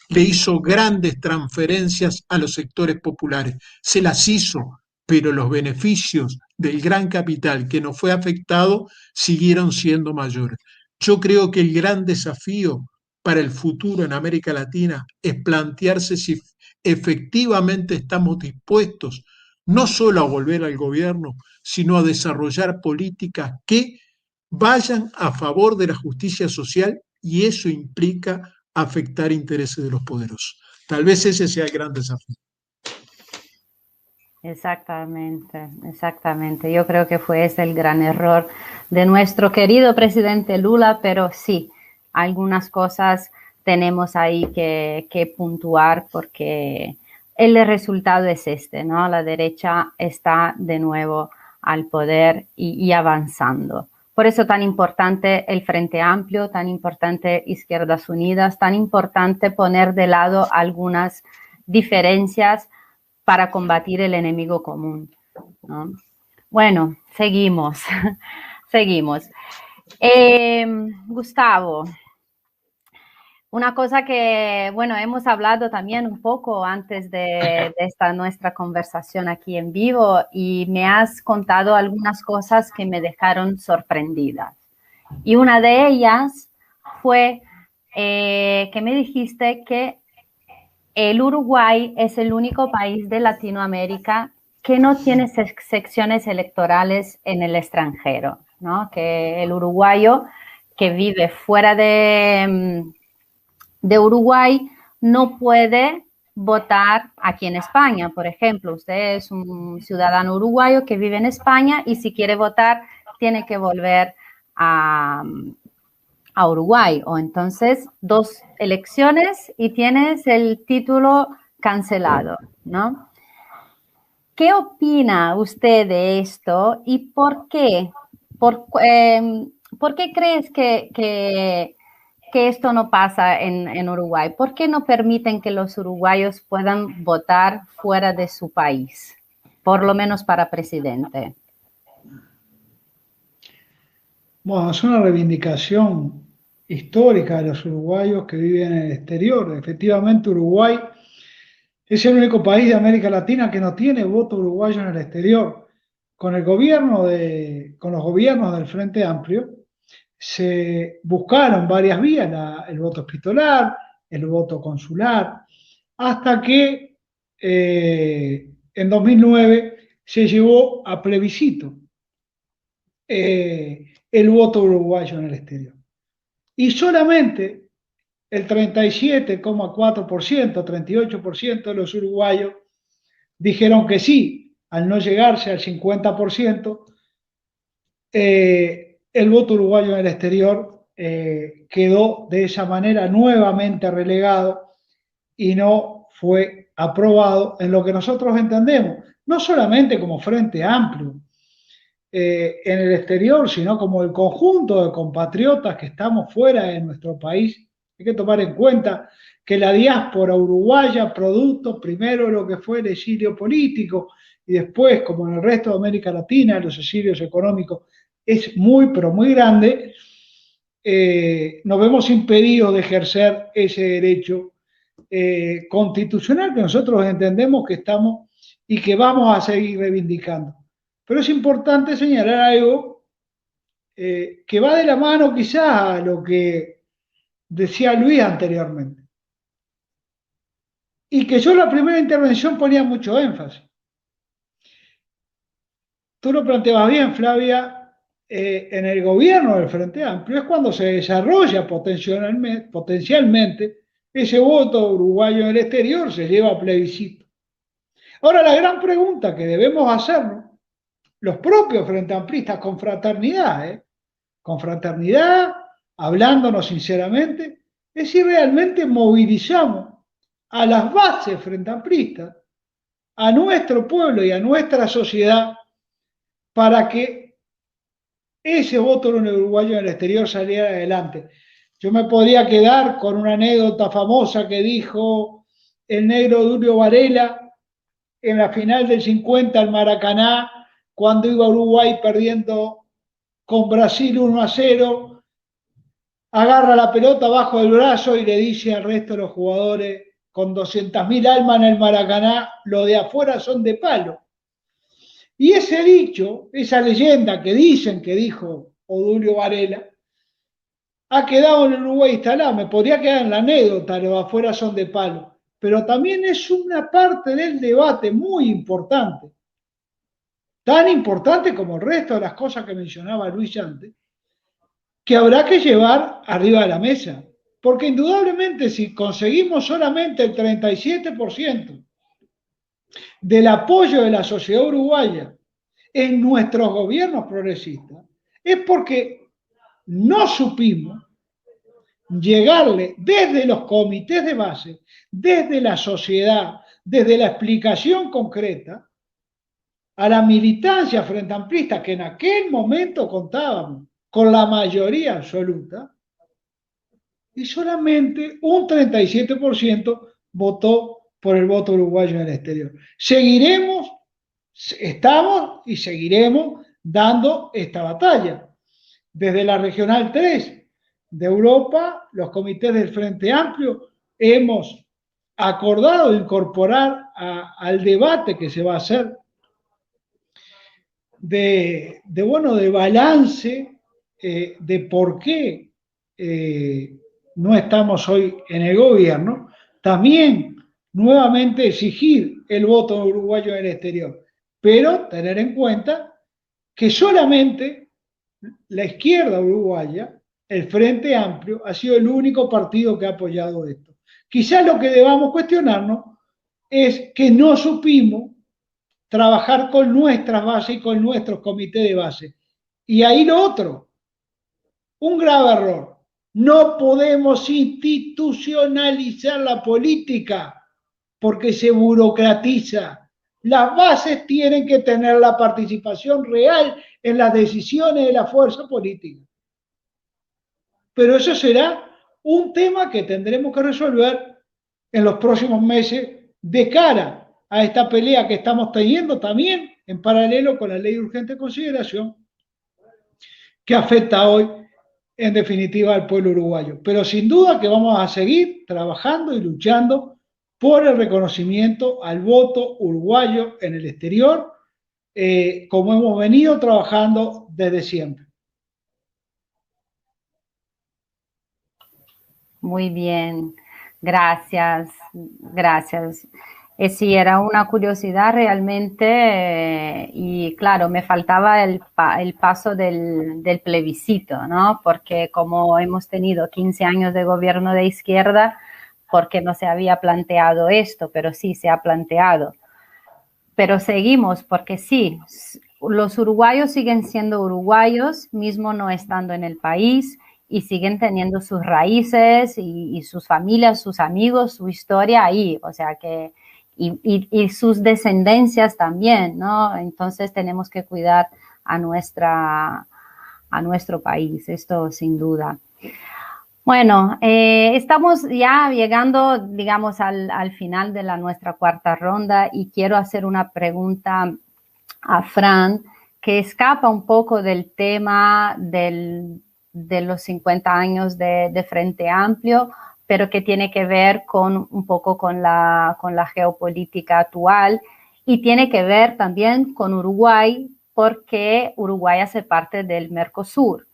le hizo grandes transferencias a los sectores populares, se las hizo, pero los beneficios del gran capital que no fue afectado siguieron siendo mayores. Yo creo que el gran desafío para el futuro en América Latina es plantearse si efectivamente estamos dispuestos no solo a volver al gobierno, sino a desarrollar políticas que vayan a favor de la justicia social, y eso implica afectar intereses de los poderosos. Tal vez ese sea el gran desafío. Exactamente, exactamente. Yo creo que fue ese el gran error de nuestro querido presidente Lula, pero sí, algunas cosas tenemos ahí que puntuar porque el resultado es este, ¿no? La derecha está de nuevo al poder y avanzando. Por eso tan importante el Frente Amplio, tan importante Izquierdas Unidas, tan importante poner de lado algunas diferencias para combatir el enemigo común, ¿no? Bueno, seguimos. Gustavo, Una cosa que, bueno, hemos hablado también un poco antes de esta nuestra conversación aquí en vivo y me has contado algunas cosas que me dejaron sorprendida. Y una de ellas fue que me dijiste que el Uruguay es el único país de Latinoamérica que no tiene secciones electorales en el extranjero, ¿no? Que el uruguayo que vive fuera de Uruguay no puede votar aquí en España. Por ejemplo, usted es un ciudadano uruguayo que vive en España y si quiere votar tiene que volver a Uruguay, o entonces 2 elecciones y tienes el título cancelado, ¿no? ¿Qué opina usted de esto y por qué? ¿Por qué crees que esto no pasa en Uruguay? ¿Por qué no permiten que los uruguayos puedan votar fuera de su país? Por lo menos para presidente. Bueno, es una reivindicación histórica de los uruguayos que viven en el exterior. Efectivamente, Uruguay es el único país de América Latina que no tiene voto uruguayo en el exterior. Con los gobiernos del Frente Amplio se buscaron varias vías, el voto epistolar, el voto consular, hasta que en 2009 se llevó a plebiscito el voto uruguayo en el exterior. Y solamente el 37,4%, 38% de los uruguayos dijeron que sí, al no llegarse al 50%, el voto uruguayo en el exterior quedó de esa manera nuevamente relegado y no fue aprobado en lo que nosotros entendemos, no solamente como Frente Amplio en el exterior, sino como el conjunto de compatriotas que estamos fuera de nuestro país. Hay que tomar en cuenta que la diáspora uruguaya, producto primero de lo que fue el exilio político y después, como en el resto de América Latina, los exilios económicos, es muy, pero muy grande, nos vemos impedidos de ejercer ese derecho constitucional que nosotros entendemos que estamos y que vamos a seguir reivindicando. Pero es importante señalar algo que va de la mano quizás a lo que decía Luis anteriormente. Y que yo en la primera intervención ponía mucho énfasis. Tú lo planteabas bien, Flavia, en el gobierno del Frente Amplio es cuando se desarrolla potencialmente ese voto uruguayo en el exterior, se lleva a plebiscito. Ahora la gran pregunta que debemos hacernos, los propios Frente Amplistas, con fraternidad, hablándonos sinceramente, es si realmente movilizamos a las bases Frente Amplistas, a nuestro pueblo y a nuestra sociedad para que ese voto uruguayo en el exterior saliera adelante. Yo me podría quedar con una anécdota famosa que dijo el negro Dulio Varela en la final del 50 al Maracaná, cuando iba Uruguay perdiendo con Brasil 1-0, agarra la pelota bajo el brazo y le dice al resto de los jugadores, con 200.000 almas en el Maracaná, lo de afuera son de palo. Y ese dicho, esa leyenda que dicen que dijo Odulio Varela, ha quedado en Uruguay instalado. Me podría quedar en la anécdota, lo de afuera son de palo, pero también es una parte del debate muy importante, tan importante como el resto de las cosas que mencionaba Luis antes, que habrá que llevar arriba de la mesa, porque indudablemente si conseguimos solamente el 37% del apoyo de la sociedad uruguaya en nuestros gobiernos progresistas, es porque no supimos llegarle desde los comités de base, desde la sociedad, desde la explicación concreta, a la militancia frente amplista, que en aquel momento contábamos con la mayoría absoluta, y solamente un 37% votó por el voto uruguayo en el exterior. Seguiremos, estamos y seguiremos dando esta batalla. Desde la Regional 3, de Europa, los comités del Frente Amplio, hemos acordado incorporar al debate que se va a hacer de balance de por qué no estamos hoy en el gobierno, también nuevamente exigir el voto uruguayo en el exterior, pero tener en cuenta que solamente la izquierda uruguaya, el Frente Amplio, ha sido el único partido que ha apoyado esto. Quizás lo que debamos cuestionarnos es que no supimos trabajar con nuestras bases y con nuestros comités de base. Y ahí lo otro, un grave error. No podemos institucionalizar la política porque se burocratiza. Las bases tienen que tener la participación real en las decisiones de la fuerza política. Pero eso será un tema que tendremos que resolver en los próximos meses de cara a esta pelea que estamos teniendo también en paralelo con la ley de urgente consideración que afecta hoy en definitiva al pueblo uruguayo. Pero sin duda que vamos a seguir trabajando y luchando por el reconocimiento al voto uruguayo en el exterior, como hemos venido trabajando desde siempre. Muy bien, gracias, gracias. Sí, era una curiosidad realmente y claro, me faltaba el paso del plebiscito, ¿no? Porque como hemos tenido 15 años de gobierno de izquierda, porque no se había planteado esto, pero sí se ha planteado. Pero seguimos, porque sí, los uruguayos siguen siendo uruguayos, mismo no estando en el país, y siguen teniendo sus raíces y sus familias, sus amigos, su historia ahí, o sea que, y sus descendencias también, ¿no? Entonces tenemos que cuidar a nuestro país, esto sin duda. Bueno, estamos ya llegando, digamos, al final de nuestra cuarta ronda y quiero hacer una pregunta a Fran que escapa un poco del tema de los 50 años de Frente Amplio, pero que tiene que ver un poco con la geopolítica actual y tiene que ver también con Uruguay, porque Uruguay hace parte del Mercosur.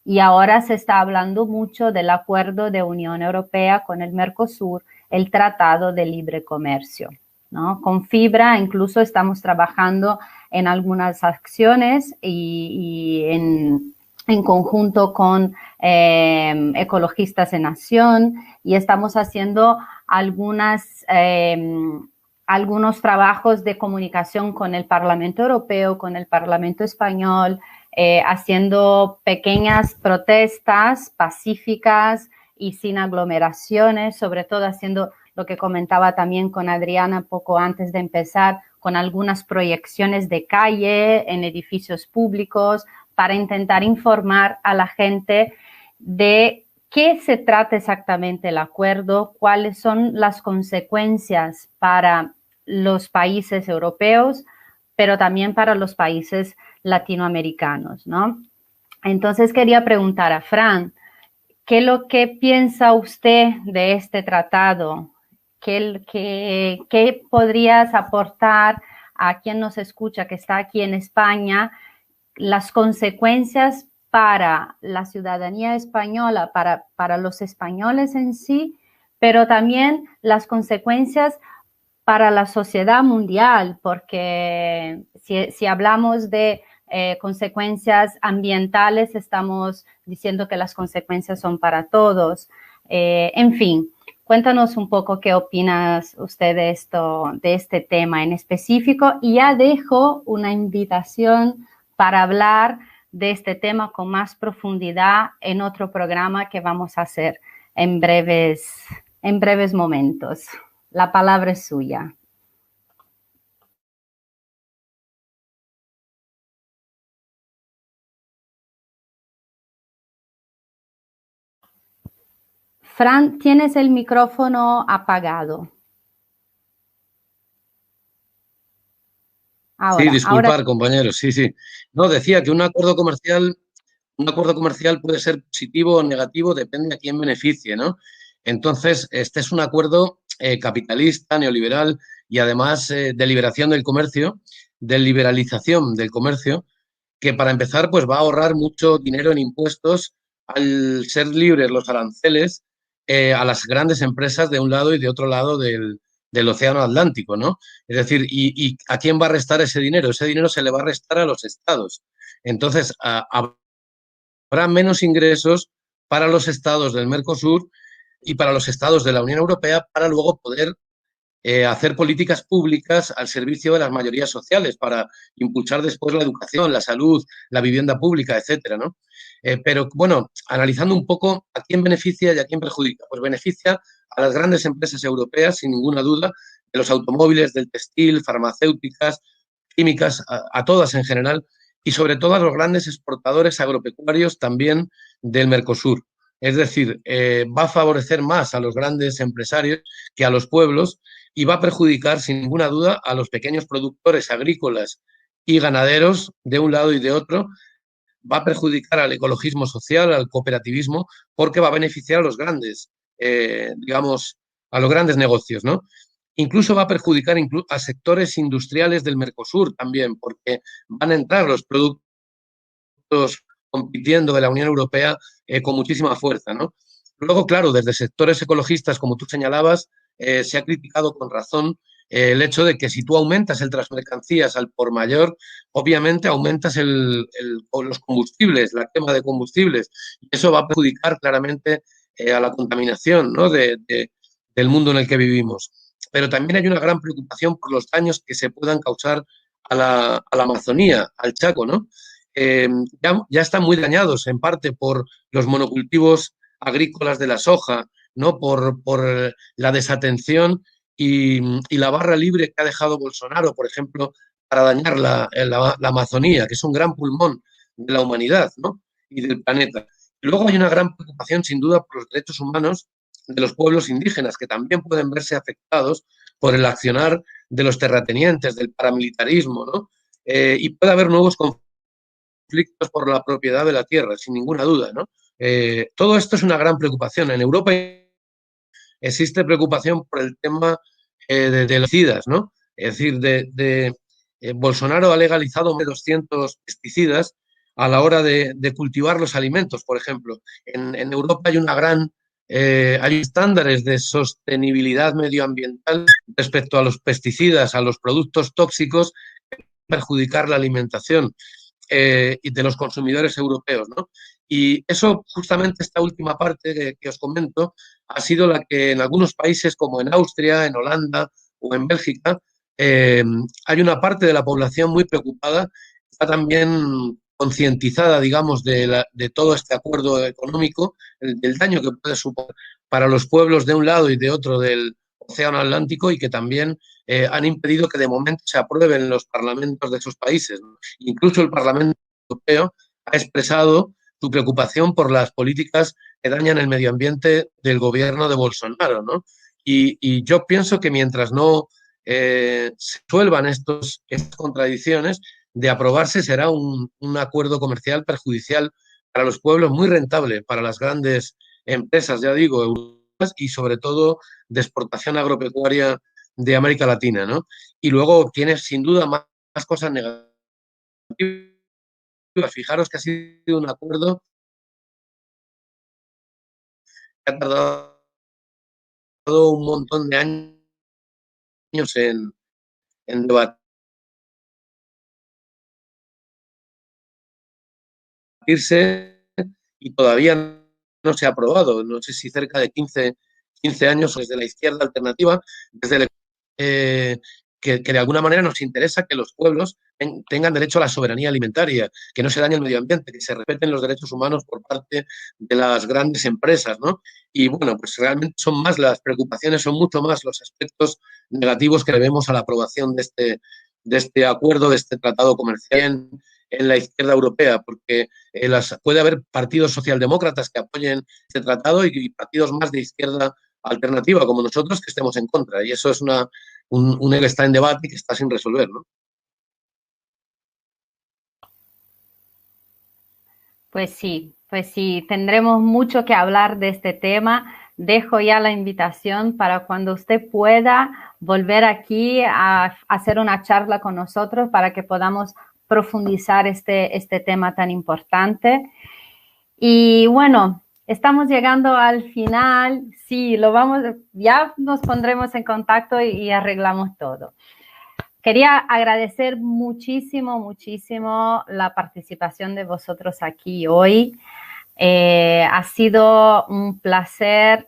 Y ahora se está hablando mucho del acuerdo de Unión Europea con el Mercosur, el Tratado de Libre Comercio, ¿no? Con Fibra incluso estamos trabajando en algunas acciones y en conjunto con Ecologistas en Acción y estamos haciendo algunos trabajos de comunicación con el Parlamento Europeo, con el Parlamento Español, haciendo pequeñas protestas pacíficas y sin aglomeraciones, sobre todo haciendo lo que comentaba también con Adriana poco antes de empezar, con algunas proyecciones de calle en edificios públicos para intentar informar a la gente de qué se trata exactamente el acuerdo, cuáles son las consecuencias para los países europeos, pero también para los países latinoamericanos, ¿no? Entonces quería preguntar a Fran, ¿qué piensa usted de este tratado? ¿Qué podrías aportar a quien nos escucha que está aquí en España, las consecuencias para la ciudadanía española, para los españoles en sí, pero también las consecuencias para la sociedad mundial, porque si hablamos de consecuencias ambientales, estamos diciendo que las consecuencias son para todos. En fin, cuéntanos un poco qué opinas usted de este tema en específico y ya dejo una invitación para hablar de este tema con más profundidad en otro programa que vamos a hacer en breves momentos. La palabra es suya. Fran, tienes el micrófono apagado. Ahora, sí, disculpar, compañeros, sí. No, decía que un acuerdo comercial un acuerdo comercial puede ser positivo o negativo, depende a quién beneficie, ¿no? Entonces, este es un acuerdo capitalista, neoliberal y además de liberación del comercio, de liberalización del comercio, que para empezar pues va a ahorrar mucho dinero en impuestos al ser libres los aranceles a las grandes empresas de un lado y de otro lado del Océano Atlántico, ¿no? Es decir, ¿y a quién va a restar ese dinero? Ese dinero se le va a restar a los estados. Entonces, habrá menos ingresos para los estados del Mercosur y para los estados de la Unión Europea para luego poder hacer políticas públicas al servicio de las mayorías sociales para impulsar después la educación, la salud, la vivienda pública, etcétera, ¿no? Pero, bueno, analizando un poco a quién beneficia y a quién perjudica. Pues beneficia a las grandes empresas europeas, sin ninguna duda, de los automóviles, del textil, farmacéuticas, químicas, a todas en general, y sobre todo a los grandes exportadores agropecuarios también del Mercosur. Es decir, va a favorecer más a los grandes empresarios que a los pueblos y va a perjudicar, sin ninguna duda, a los pequeños productores agrícolas y ganaderos de un lado y de otro. Va a perjudicar al ecologismo social, al cooperativismo, porque va a beneficiar a los grandes, digamos, a los grandes negocios, ¿no? Incluso va a perjudicar a sectores industriales del Mercosur también, porque van a entrar los productos compitiendo de la Unión Europea con muchísima fuerza, ¿no? Luego, claro, desde sectores ecologistas, como tú señalabas, se ha criticado con razón el hecho de que si tú aumentas el transmercancías al por mayor, obviamente aumentas los combustibles, la quema de combustibles, y eso va a perjudicar claramente a la contaminación, ¿no? del mundo en el que vivimos. Pero también hay una gran preocupación por los daños que se puedan causar a la Amazonía, al Chaco, ¿no? Ya están muy dañados en parte por los monocultivos agrícolas de la soja, ¿no? por la desatención y la barra libre que ha dejado Bolsonaro, por ejemplo, para dañar la Amazonía, que es un gran pulmón de la humanidad, ¿no? Y del planeta. Y luego hay una gran preocupación, sin duda, por los derechos humanos de los pueblos indígenas, que también pueden verse afectados por el accionar de los terratenientes, del paramilitarismo, ¿no? Y puede haber nuevos conflictos por la propiedad de la tierra, sin ninguna duda, ¿no? Todo esto es una gran preocupación. En Europa existe preocupación por el tema de los pesticidas, ¿no? Es decir, Bolsonaro ha legalizado más de 200 pesticidas a la hora de cultivar los alimentos, por ejemplo. En Europa hay hay estándares de sostenibilidad medioambiental respecto a los pesticidas, a los productos tóxicos que pueden perjudicar la alimentación y de los consumidores europeos, ¿no? Y eso, justamente esta última parte que os comento, ha sido la que en algunos países como en Austria, en Holanda o en Bélgica, hay una parte de la población muy preocupada, está también concientizada, digamos, de todo este acuerdo económico, del daño que puede suponer para los pueblos de un lado y de otro del Océano Atlántico y que también han impedido que de momento se aprueben en los parlamentos de esos países, ¿no? Incluso el Parlamento Europeo ha expresado su preocupación por las políticas que dañan el medio ambiente del gobierno de Bolsonaro, ¿no? Y yo pienso que mientras no se resuelvan estas contradicciones, de aprobarse será un acuerdo comercial perjudicial para los pueblos, muy rentable para las grandes empresas, ya digo, europeas y sobre todo de exportación agropecuaria de América Latina, ¿no? Y luego tiene sin duda más cosas negativas. Fijaros que ha sido un acuerdo que ha tardado un montón de años en debatirse y todavía no se ha aprobado. No sé si cerca de 15 años desde la izquierda alternativa, desde que de alguna manera nos interesa que los pueblos tengan derecho a la soberanía alimentaria, que no se dañe el medio ambiente, que se respeten los derechos humanos por parte de las grandes empresas, ¿no? Y bueno, pues realmente son más las preocupaciones, son mucho más los aspectos negativos que le vemos a la aprobación de este acuerdo, de este tratado comercial en la izquierda europea, porque puede haber partidos socialdemócratas que apoyen este tratado y partidos más de izquierda alternativa como nosotros que estemos en contra. Y eso es un que está en debate y que está sin resolver, ¿no? Pues sí, tendremos mucho que hablar de este tema. Dejo ya la invitación para cuando usted pueda volver aquí a hacer una charla con nosotros para que podamos profundizar este tema tan importante. Y bueno, estamos llegando al final. Sí, ya nos pondremos en contacto y arreglamos todo. Quería agradecer muchísimo la participación de vosotros aquí hoy. Ha sido un placer,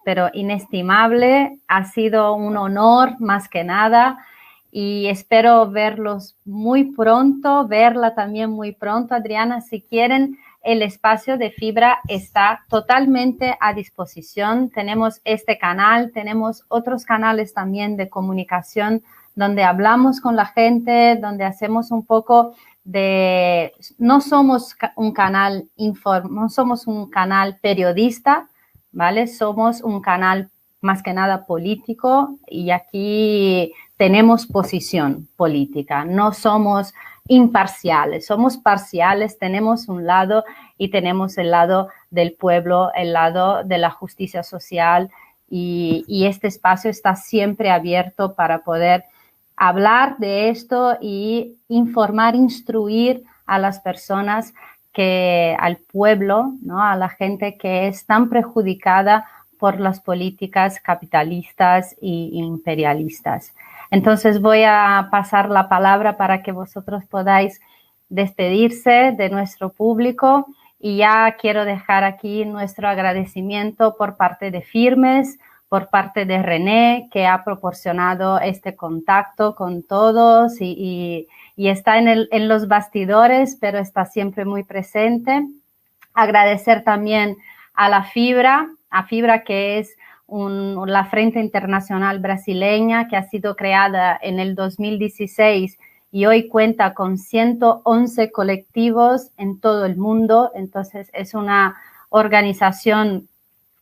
pero inestimable. Ha sido un honor más que nada y espero verlos muy pronto, verla también muy pronto. Adriana, si quieren, el espacio de Fibra está totalmente a disposición. Tenemos este canal, tenemos otros canales también de comunicación donde hablamos con la gente, donde hacemos un poco de... No somos un canal no somos un canal periodista, ¿vale? Somos un canal más que nada político y aquí tenemos posición política, no somos imparciales, somos parciales, tenemos un lado y tenemos el lado del pueblo, el lado de la justicia social y este espacio está siempre abierto para poder hablar de esto y informar, instruir a las personas al pueblo, ¿no? A la gente que es tan perjudicada por las políticas capitalistas e imperialistas. Entonces voy a pasar la palabra para que vosotros podáis despedirse de nuestro público y ya quiero dejar aquí nuestro agradecimiento por parte de Firmes, por parte de René, que ha proporcionado este contacto con todos y está en los bastidores, pero está siempre muy presente. Agradecer también a la Fibra, que es la Frente Internacional Brasileña, que ha sido creada en el 2016 y hoy cuenta con 111 colectivos en todo el mundo. Entonces, es una organización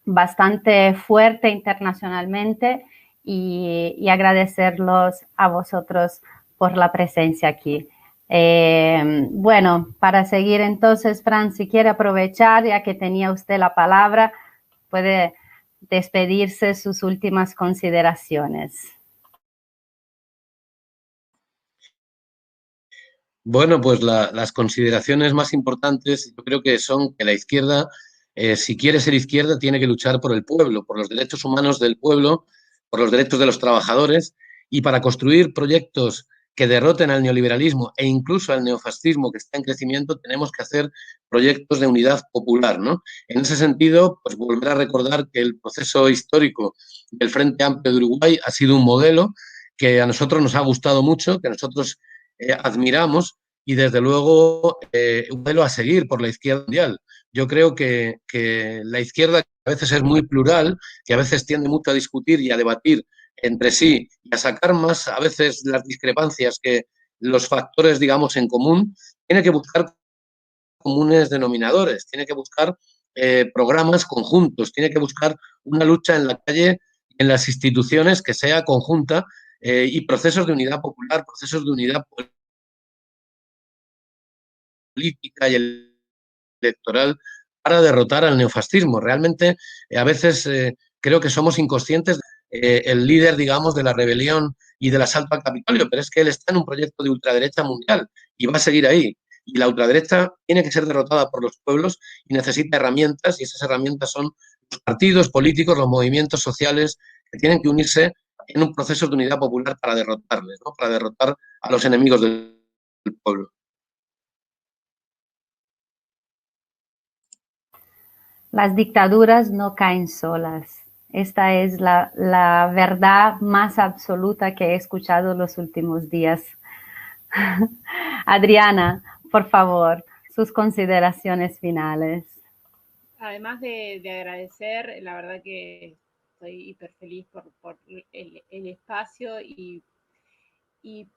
bastante fuerte internacionalmente y agradecerlos a vosotros por la presencia aquí. Bueno, para seguir entonces, Fran, si quiere aprovechar, ya que tenía usted la palabra, puede despedirse sus últimas consideraciones. Bueno, pues las consideraciones más importantes yo creo que son que la izquierda, si quiere ser izquierda, tiene que luchar por el pueblo, por los derechos humanos del pueblo, por los derechos de los trabajadores y para construir proyectos que derroten al neoliberalismo e incluso al neofascismo que está en crecimiento, tenemos que hacer proyectos de unidad popular, ¿no? En ese sentido, pues volver a recordar que el proceso histórico del Frente Amplio de Uruguay ha sido un modelo que a nosotros nos ha gustado mucho, que nosotros admiramos y desde luego un modelo a seguir por la izquierda mundial. Yo creo que la izquierda a veces es muy plural, que a veces tiende mucho a discutir y a debatir entre sí y a sacar más a veces las discrepancias que los factores, digamos, en común, tiene que buscar comunes denominadores, tiene que buscar programas conjuntos, tiene que buscar una lucha en la calle, en las instituciones que sea conjunta y procesos de unidad popular, procesos de unidad política y electoral para derrotar al neofascismo. Realmente, a veces creo que somos inconscientes el líder, digamos, de la rebelión y del asalto al Capitolio, pero es que él está en un proyecto de ultraderecha mundial y va a seguir ahí. Y la ultraderecha tiene que ser derrotada por los pueblos y necesita herramientas, y esas herramientas son los partidos políticos, los movimientos sociales que tienen que unirse en un proceso de unidad popular para derrotarles, ¿no? Para derrotar a los enemigos del pueblo. Las dictaduras no caen solas. Esta es la verdad más absoluta que he escuchado los últimos días. Adriana, por favor, sus consideraciones finales. Además de agradecer, la verdad que estoy hiper feliz por el espacio y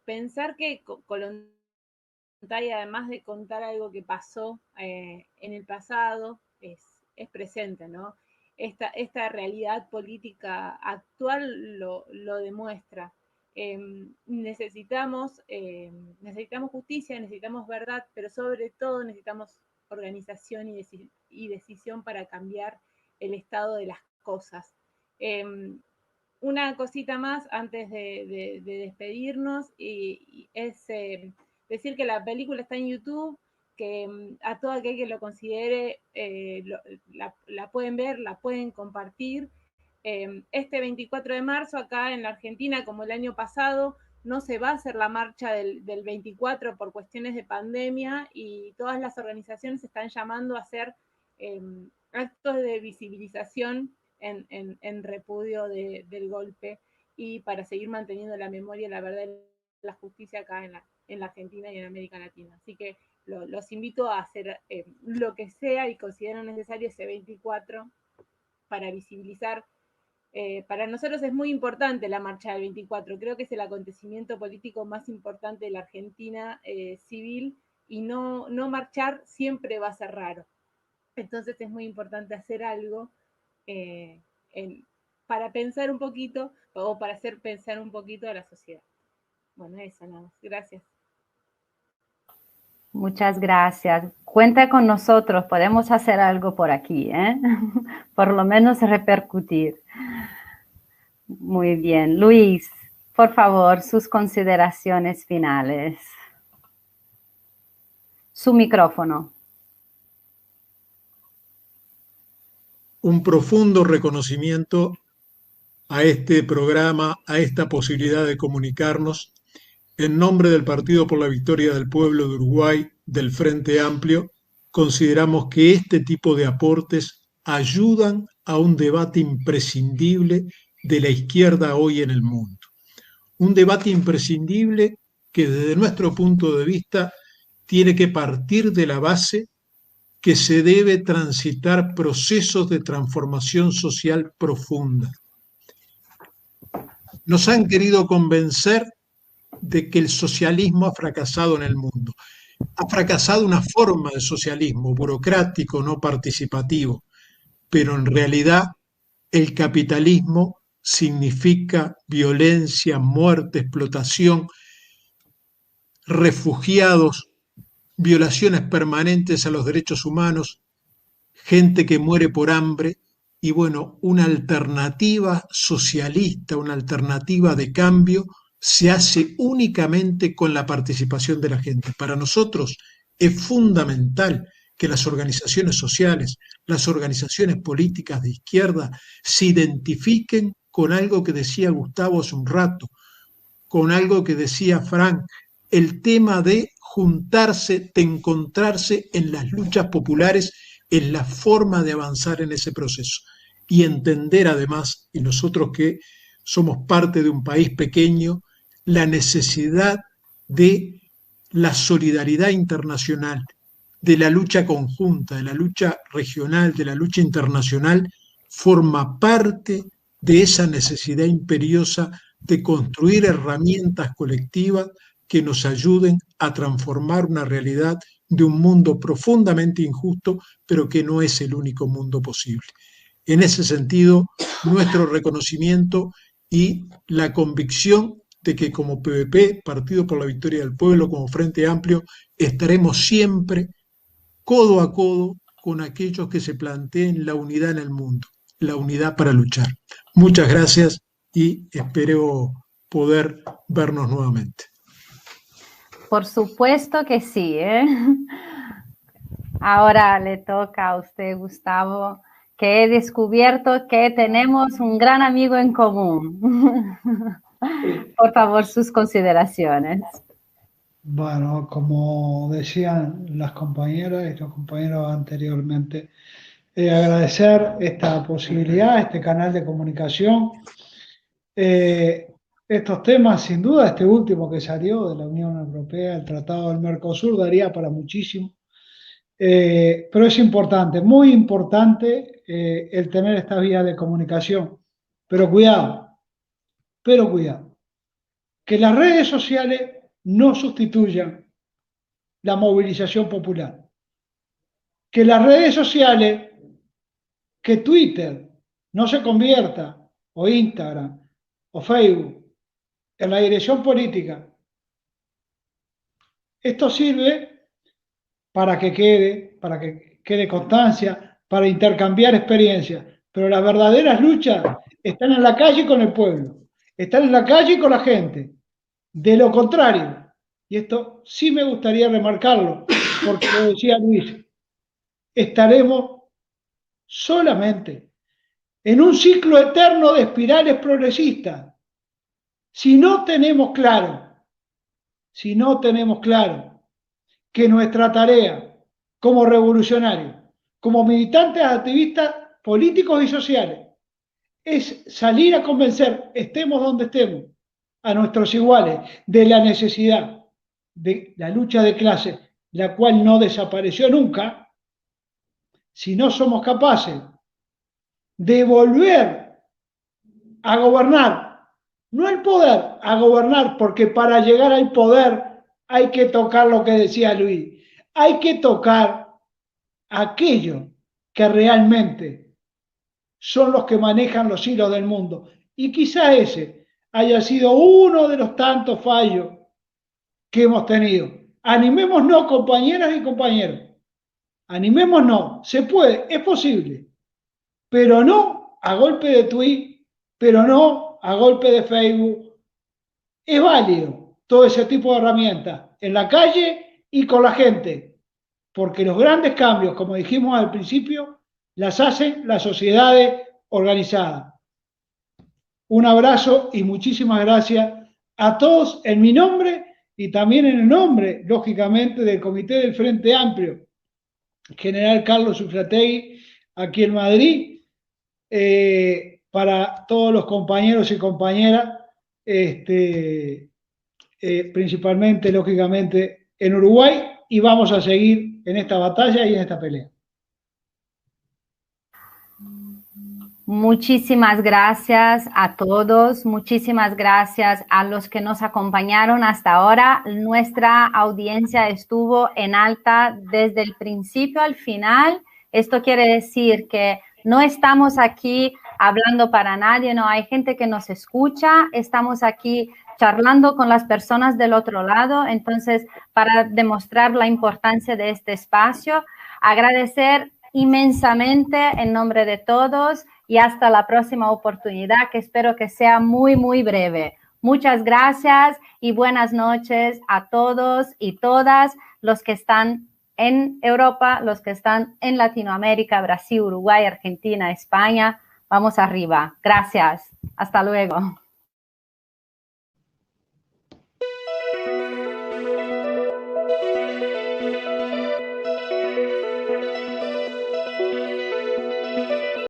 pensar que Kollontai, además de contar algo que pasó en el pasado, es presente, ¿no? Esta realidad política actual lo demuestra. Necesitamos justicia, necesitamos verdad, pero sobre todo necesitamos organización y decisión para cambiar el estado de las cosas. Una cosita más antes de despedirnos, y es decir que la película está en YouTube, que a todo aquel que lo considere la pueden ver, la pueden compartir. Este 24 de marzo acá en la Argentina, como el año pasado, no se va a hacer la marcha del 24 por cuestiones de pandemia, y todas las organizaciones están llamando a hacer actos de visibilización en repudio del golpe, y para seguir manteniendo la memoria, la verdad y la justicia acá en la Argentina y en América Latina. Así que los invito a hacer lo que sea y considero necesario ese 24 para visibilizar. Para nosotros es muy importante la marcha del 24, creo que es el acontecimiento político más importante de la Argentina civil, y no marchar siempre va a ser raro. Entonces es muy importante hacer algo para pensar un poquito, o para hacer pensar un poquito a la sociedad. Bueno, eso nada más. Gracias. Muchas gracias. Cuenta con nosotros, podemos hacer algo por aquí, ¿eh? Por lo menos repercutir. Muy bien. Luis, por favor, sus consideraciones finales. Su micrófono. Un profundo reconocimiento a este programa, a esta posibilidad de comunicarnos. En nombre del Partido por la Victoria del Pueblo de Uruguay, del Frente Amplio, consideramos que este tipo de aportes ayudan a un debate imprescindible de la izquierda hoy en el mundo. Un debate imprescindible que desde nuestro punto de vista tiene que partir de la base que se debe transitar procesos de transformación social profunda. Nos han querido convencer de que el socialismo ha fracasado en el mundo. Ha fracasado una forma de socialismo burocrático, no participativo, pero en realidad el capitalismo significa violencia, muerte, explotación, refugiados, violaciones permanentes a los derechos humanos, gente que muere por hambre, y bueno, una alternativa socialista, una alternativa de cambio, se hace únicamente con la participación de la gente. Para nosotros es fundamental que las organizaciones sociales, las organizaciones políticas de izquierda se identifiquen con algo que decía Gustavo hace un rato, con algo que decía Frank, el tema de juntarse, de encontrarse en las luchas populares, en la forma de avanzar en ese proceso. Y entender además, y nosotros que somos parte de un país pequeño, la necesidad de la solidaridad internacional, de la lucha conjunta, de la lucha regional, de la lucha internacional, forma parte de esa necesidad imperiosa de construir herramientas colectivas que nos ayuden a transformar una realidad de un mundo profundamente injusto, pero que no es el único mundo posible. En ese sentido, nuestro reconocimiento y la convicción de que como PVP, Partido por la Victoria del Pueblo, como Frente Amplio, estaremos siempre codo a codo con aquellos que se planteen la unidad en el mundo, la unidad para luchar. Muchas gracias y espero poder vernos nuevamente. Por supuesto que sí, ¿eh? Ahora le toca a usted, Gustavo, que he descubierto que tenemos un gran amigo en común. Por favor, sus consideraciones. Bueno, como decían las compañeras y los compañeros anteriormente, agradecer esta posibilidad, este canal de comunicación. Estos temas, sin duda, este último que salió de la Unión Europea, el Tratado del Mercosur, daría para muchísimo. Pero es importante, muy importante el tener esta vía de comunicación. Pero cuidado, que las redes sociales no sustituyan la movilización popular. Que las redes sociales, que Twitter no se convierta, o Instagram, o Facebook, en la dirección política. Esto sirve para que quede constancia, para intercambiar experiencias. Pero las verdaderas luchas están en la calle con el pueblo, están en la calle con la gente. De lo contrario, y esto sí me gustaría remarcarlo, porque lo decía Luis, estaremos solamente en un ciclo eterno de espirales progresistas. Si no tenemos claro que nuestra tarea como revolucionarios, como militantes activistas políticos y sociales, es salir a convencer, estemos donde estemos, a nuestros iguales de la necesidad de la lucha de clases, la cual no desapareció nunca. Si no somos capaces de volver a gobernar, no el poder, a gobernar, porque para llegar al poder hay que tocar lo que decía Luis, hay que tocar aquello que realmente son los que manejan los hilos del mundo. Y quizá ese haya sido uno de los tantos fallos que hemos tenido. Animémonos, compañeras y compañeros. Animémonos, se puede, es posible, pero no a golpe de tweet, pero no a golpe de Facebook. Es válido todo ese tipo de herramientas en la calle y con la gente, porque los grandes cambios, como dijimos al principio, las hacen las sociedades organizadas. Un abrazo y muchísimas gracias a todos en mi nombre y también en el nombre, lógicamente, del Comité del Frente Amplio, General Carlos Ufrategui, aquí en Madrid, para todos los compañeros y compañeras, principalmente, lógicamente, en Uruguay, y vamos a seguir en esta batalla y en esta pelea. Muchísimas gracias a todos, muchísimas gracias a los que nos acompañaron hasta ahora. Nuestra audiencia estuvo en alta desde el principio al final. Esto quiere decir que no estamos aquí hablando para nadie, no hay gente que nos escucha, estamos aquí charlando con las personas del otro lado. Entonces, para demostrar la importancia de este espacio, agradecer inmensamente en nombre de todos y hasta la próxima oportunidad, que espero que sea muy, muy breve. Muchas gracias y buenas noches a todos y todas los que están en Europa, los que están en Latinoamérica, Brasil, Uruguay, Argentina, España. Vamos arriba. Gracias. Hasta luego.